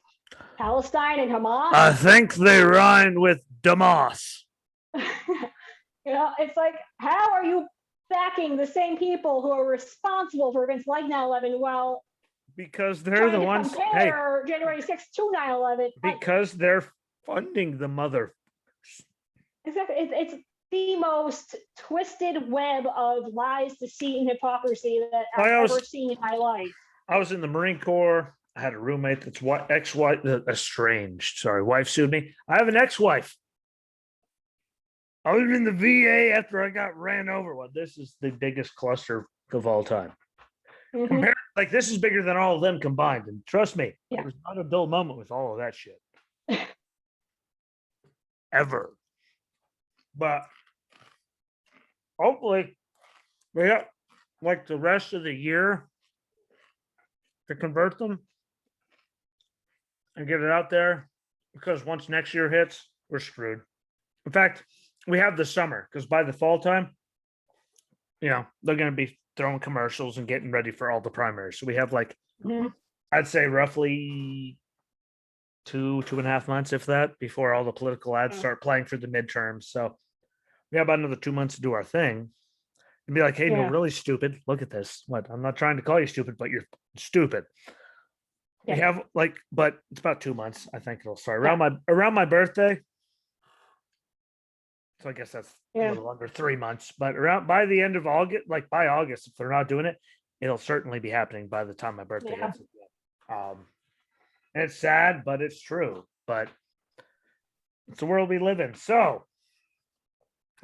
Palestine and Hamas? I think they rhyme with Damas. You know, it's like, how are you backing the same people who are responsible for events like 9/11 while because they're the ones compare January 6th to 9/11? Because they're funding the mother. Exactly. It's the most twisted web of lies, deceit, and hypocrisy that I've ever seen in my life. I was in the Marine Corps. I had a roommate that's ex-wife, estranged. Sorry, wife sued me. I have an ex-wife. I was in the VA after I got ran over. Well, this is the biggest cluster of all time. Mm-hmm. Like this is bigger than all of them combined. And trust me, There was not a dull moment with all of that shit. Ever. But hopefully we got like the rest of the year to convert them and get it out there, because once next year hits, we're screwed. In fact, we have the summer, because by the fall time, you know, they're going to be throwing commercials and getting ready for all the primaries. So we have like, I'd say roughly 2.5 months, if that, before all the political ads start playing for the midterms. So we have about another 2 months to do our thing and be like, hey, no, really stupid. Look at this. What? I'm not trying to call you stupid, but you're stupid. We have like, but it's about 2 months. I think it'll start around my birthday. So I guess that's a little under 3 months, but around by the end of August, like by August, if they're not doing it, it'll certainly be happening by the time my birthday hits. And it's sad, but it's true. But it's the world we live in. So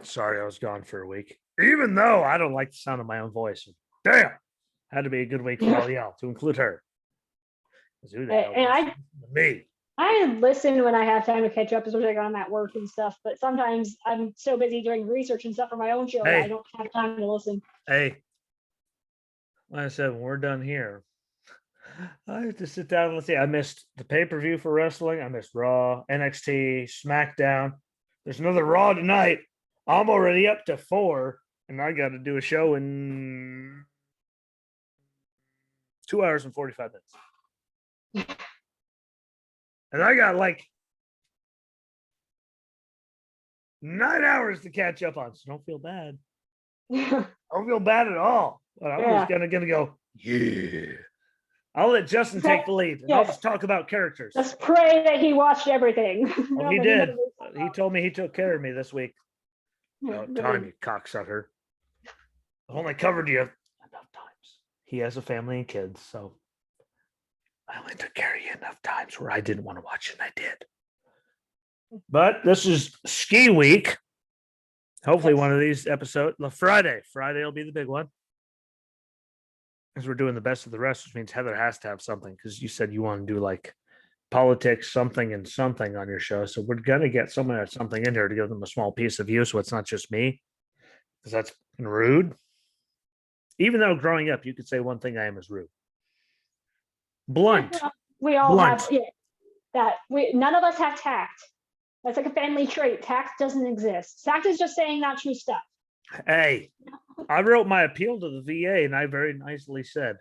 sorry I was gone for a week, even though I don't like the sound of my own voice. Damn, had to be a good week for all y'all, to include her. I listen when I have time to catch up, especially when I'm at work and stuff. But sometimes I'm so busy doing research and stuff for my own show that I don't have time to listen. Hey, like I said, when we're done here, I have to sit down and let's see. I missed the pay-per-view for wrestling. I missed Raw, NXT, SmackDown. There's another Raw tonight. I'm already up to 4, and I got to do a show in 2 hours and 45 minutes. And I got like 9 hours to catch up on, so don't feel bad. I don't feel bad at all. But I'm just gonna go, yeah. I'll let Justin take the lead, and I'll just talk about characters. Just pray that he watched everything. Oh, he did. He told me he took care of me this week. About time, you cocksucker. I've only covered you enough times. He has a family and kids, so I only took care of you enough times where I didn't want to watch it, and I did. But this is ski week. Hopefully one of these episodes, Friday will be the big one. Because we're doing the best of the rest, which means Heather has to have something, because you said you want to do like politics, something and something on your show. So we're going to get someone at something in there to give them a small piece of you, so it's not just me, because that's rude. Even though growing up, you could say one thing I am is rude. Blunt. We all have that. None of us have tact. That's like a family trait. Tact doesn't exist. Tact is just saying not true stuff. Hey, I wrote my appeal to the VA, and I very nicely said,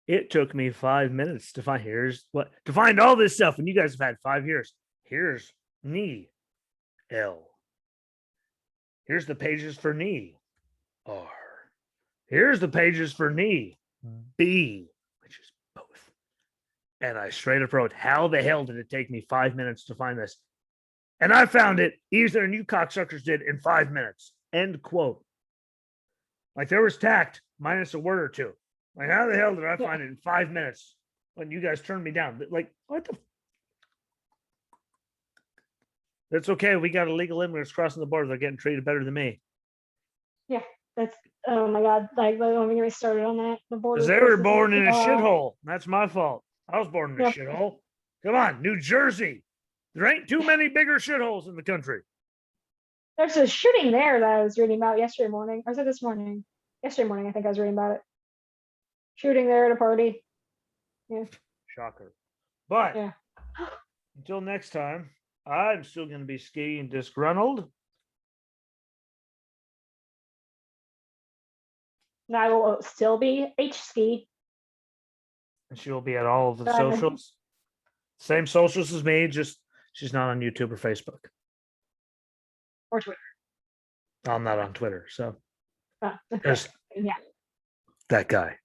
it took me 5 minutes to find all this stuff, and you guys have had 5 years. Here's knee, L. Here's the pages for knee, R. Here's the pages for knee, B, which is both. And I straight up wrote, how the hell did it take me 5 minutes to find this? And I found it easier than you cocksuckers did in 5 minutes. End quote. Like there was tact minus a word or two. Like how the hell did I find it in 5 minutes when you guys turned me down? Like what the? It's okay. We got illegal immigrants crossing the border. They're getting treated better than me. Yeah, that's oh my god. Like don't get me started on that. The border. Because they were born in a shithole. That's my fault. I was born in a shithole. Come on, New Jersey. There ain't too many bigger shitholes in the country. There's a shooting there that I was reading about yesterday morning. Or was it this morning? Yesterday morning, I think I was reading about it. Shooting there at a party. Yeah. Shocker. But until next time, I'm still going to be skiing disgruntled. And I will still be H-ski. And she'll be at all of the socials. Same socials as me, just she's not on YouTube or Facebook. Or Twitter. I'm not on Twitter, so okay. That guy.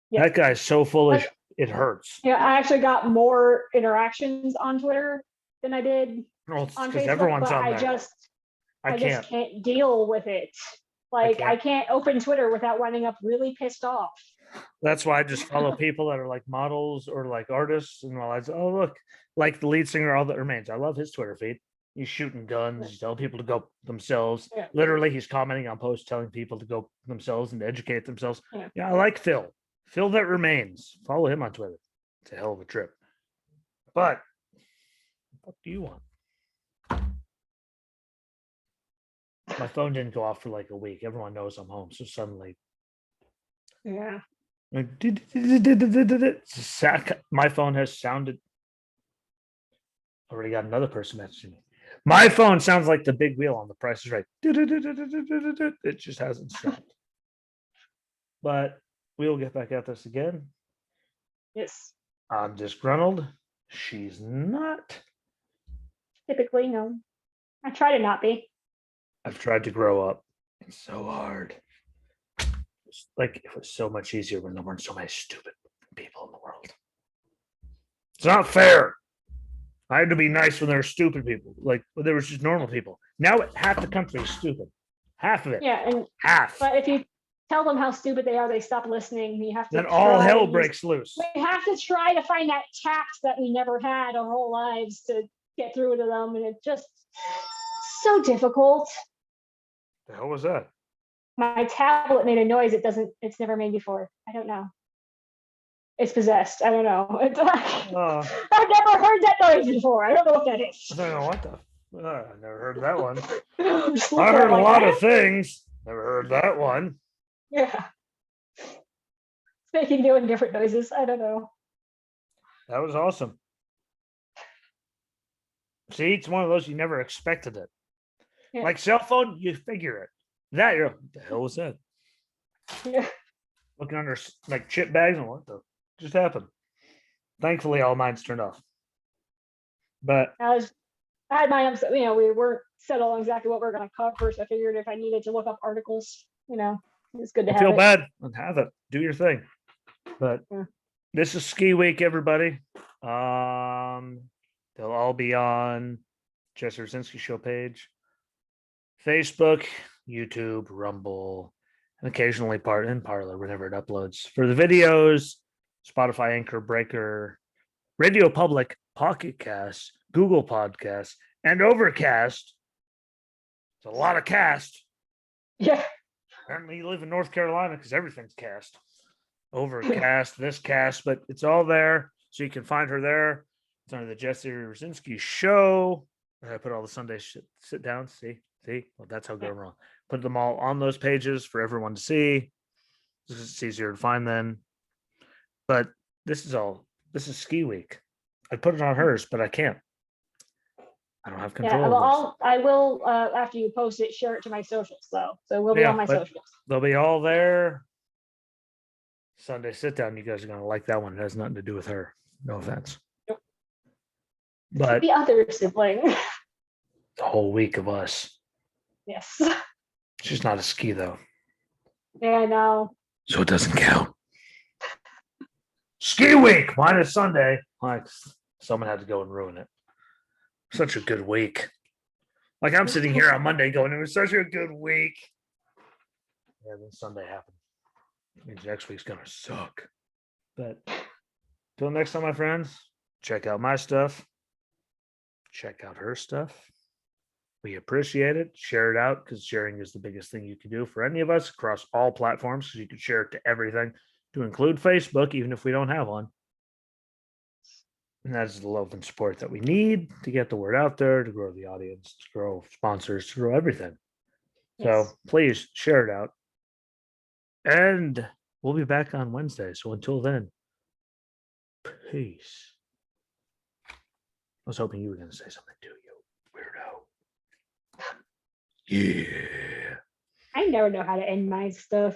Yeah. That guy's so foolish, it hurts. Yeah, I actually got more interactions on Twitter than I did on Facebook. Everyone's on there. I just can't deal with it. Like I can't open Twitter without winding up really pissed off. That's why I just follow people that are like models or like artists, and look, like the lead singer, All That Remains. I love his Twitter feed. He's shooting guns. He's telling people to go themselves. Yeah. Literally, he's commenting on posts telling people to go themselves and educate themselves. Yeah, I like Phil. Phil That Remains. Follow him on Twitter. It's a hell of a trip. But what do you want? My phone didn't go off for like a week. Everyone knows I'm home. So suddenly. Yeah. My phone has sounded. Already got another person messaging me. My phone sounds like the big wheel on The Price is Right. It just hasn't stopped. But we'll get back at this again. Yes. I'm disgruntled. She's not. Typically, no. I try to not be. I've tried to grow up. It's so hard. It's like it was so much easier when there weren't so many stupid people in the world. It's not fair. I had to be nice when there were stupid people. Like when there was just normal people. Now half the country is stupid. Half of it. Yeah, and half. But if you tell them how stupid they are, they stop listening. You have to. Then all hell breaks loose. We have to try to find that tact that we never had our whole lives to get through to them, and it's just so difficult. The hell was that? My tablet made a noise. It's never made before. I don't know. It's possessed. I don't know. I've never heard that noise before. I don't know what that is. I don't know what the. I never heard that one. I heard a lot of things. Never heard that one. Yeah. It's doing different noises. I don't know. That was awesome. See, it's one of those you never expected it. Yeah. Like cell phone, you figure it. That you're what the hell was that? Yeah. Looking under like chip bags and what the just happened. Thankfully, all mine's turned off. But I had mine up, we weren't settled on exactly what we're going to cover, so I figured if I needed to look up articles, it's good to I have feel it. bad and have it. Do your thing. But Yeah. this is ski week, everybody. They'll all be on Jesse Rucinski show page, Facebook, YouTube, Rumble, and occasionally Parlor whenever it uploads. For the videos, Spotify, Anchor, Breaker, Radio Public, Pocket Cast, Google Podcasts, and Overcast. It's a lot of cast. Yeah. Apparently, you live in North Carolina because everything's cast. Overcast, this cast, but it's all there. So you can find her there. It's under the Jesse Rucinski show. I put all the Sunday sit down. See? Well, that's how good I'm wrong. Put them all on those pages for everyone to see. It's easier to find then. But this is ski week. I put it on hers, but I can't. I don't have control. Yeah, well, I will after you post it, share it to my socials though. So we'll be on my socials. They'll be all there. Sunday sit down. You guys are gonna like that one. It has nothing to do with her. No offense. Nope. But the other sibling. The whole week of us. Yes. She's not a ski though. Yeah, I know. So it doesn't count. Ski week minus Sunday. Like someone had to go and ruin it. Such a good week. Like I'm sitting here on Monday going, it was such a good week. Yeah, then Sunday happened. It means next week's gonna suck. But till next time, my friends, check out my stuff. Check out her stuff. We appreciate it. Share it out because sharing is the biggest thing you can do for any of us across all platforms. So you can share it to everything, to include Facebook, even if we don't have one. And that's the love and support that we need to get the word out there, to grow the audience, to grow sponsors, to grow everything. Yes. So please share it out. And we'll be back on Wednesday. So until then, peace. I was hoping you were going to say something too, you weirdo. Yeah. I never know how to end my stuff.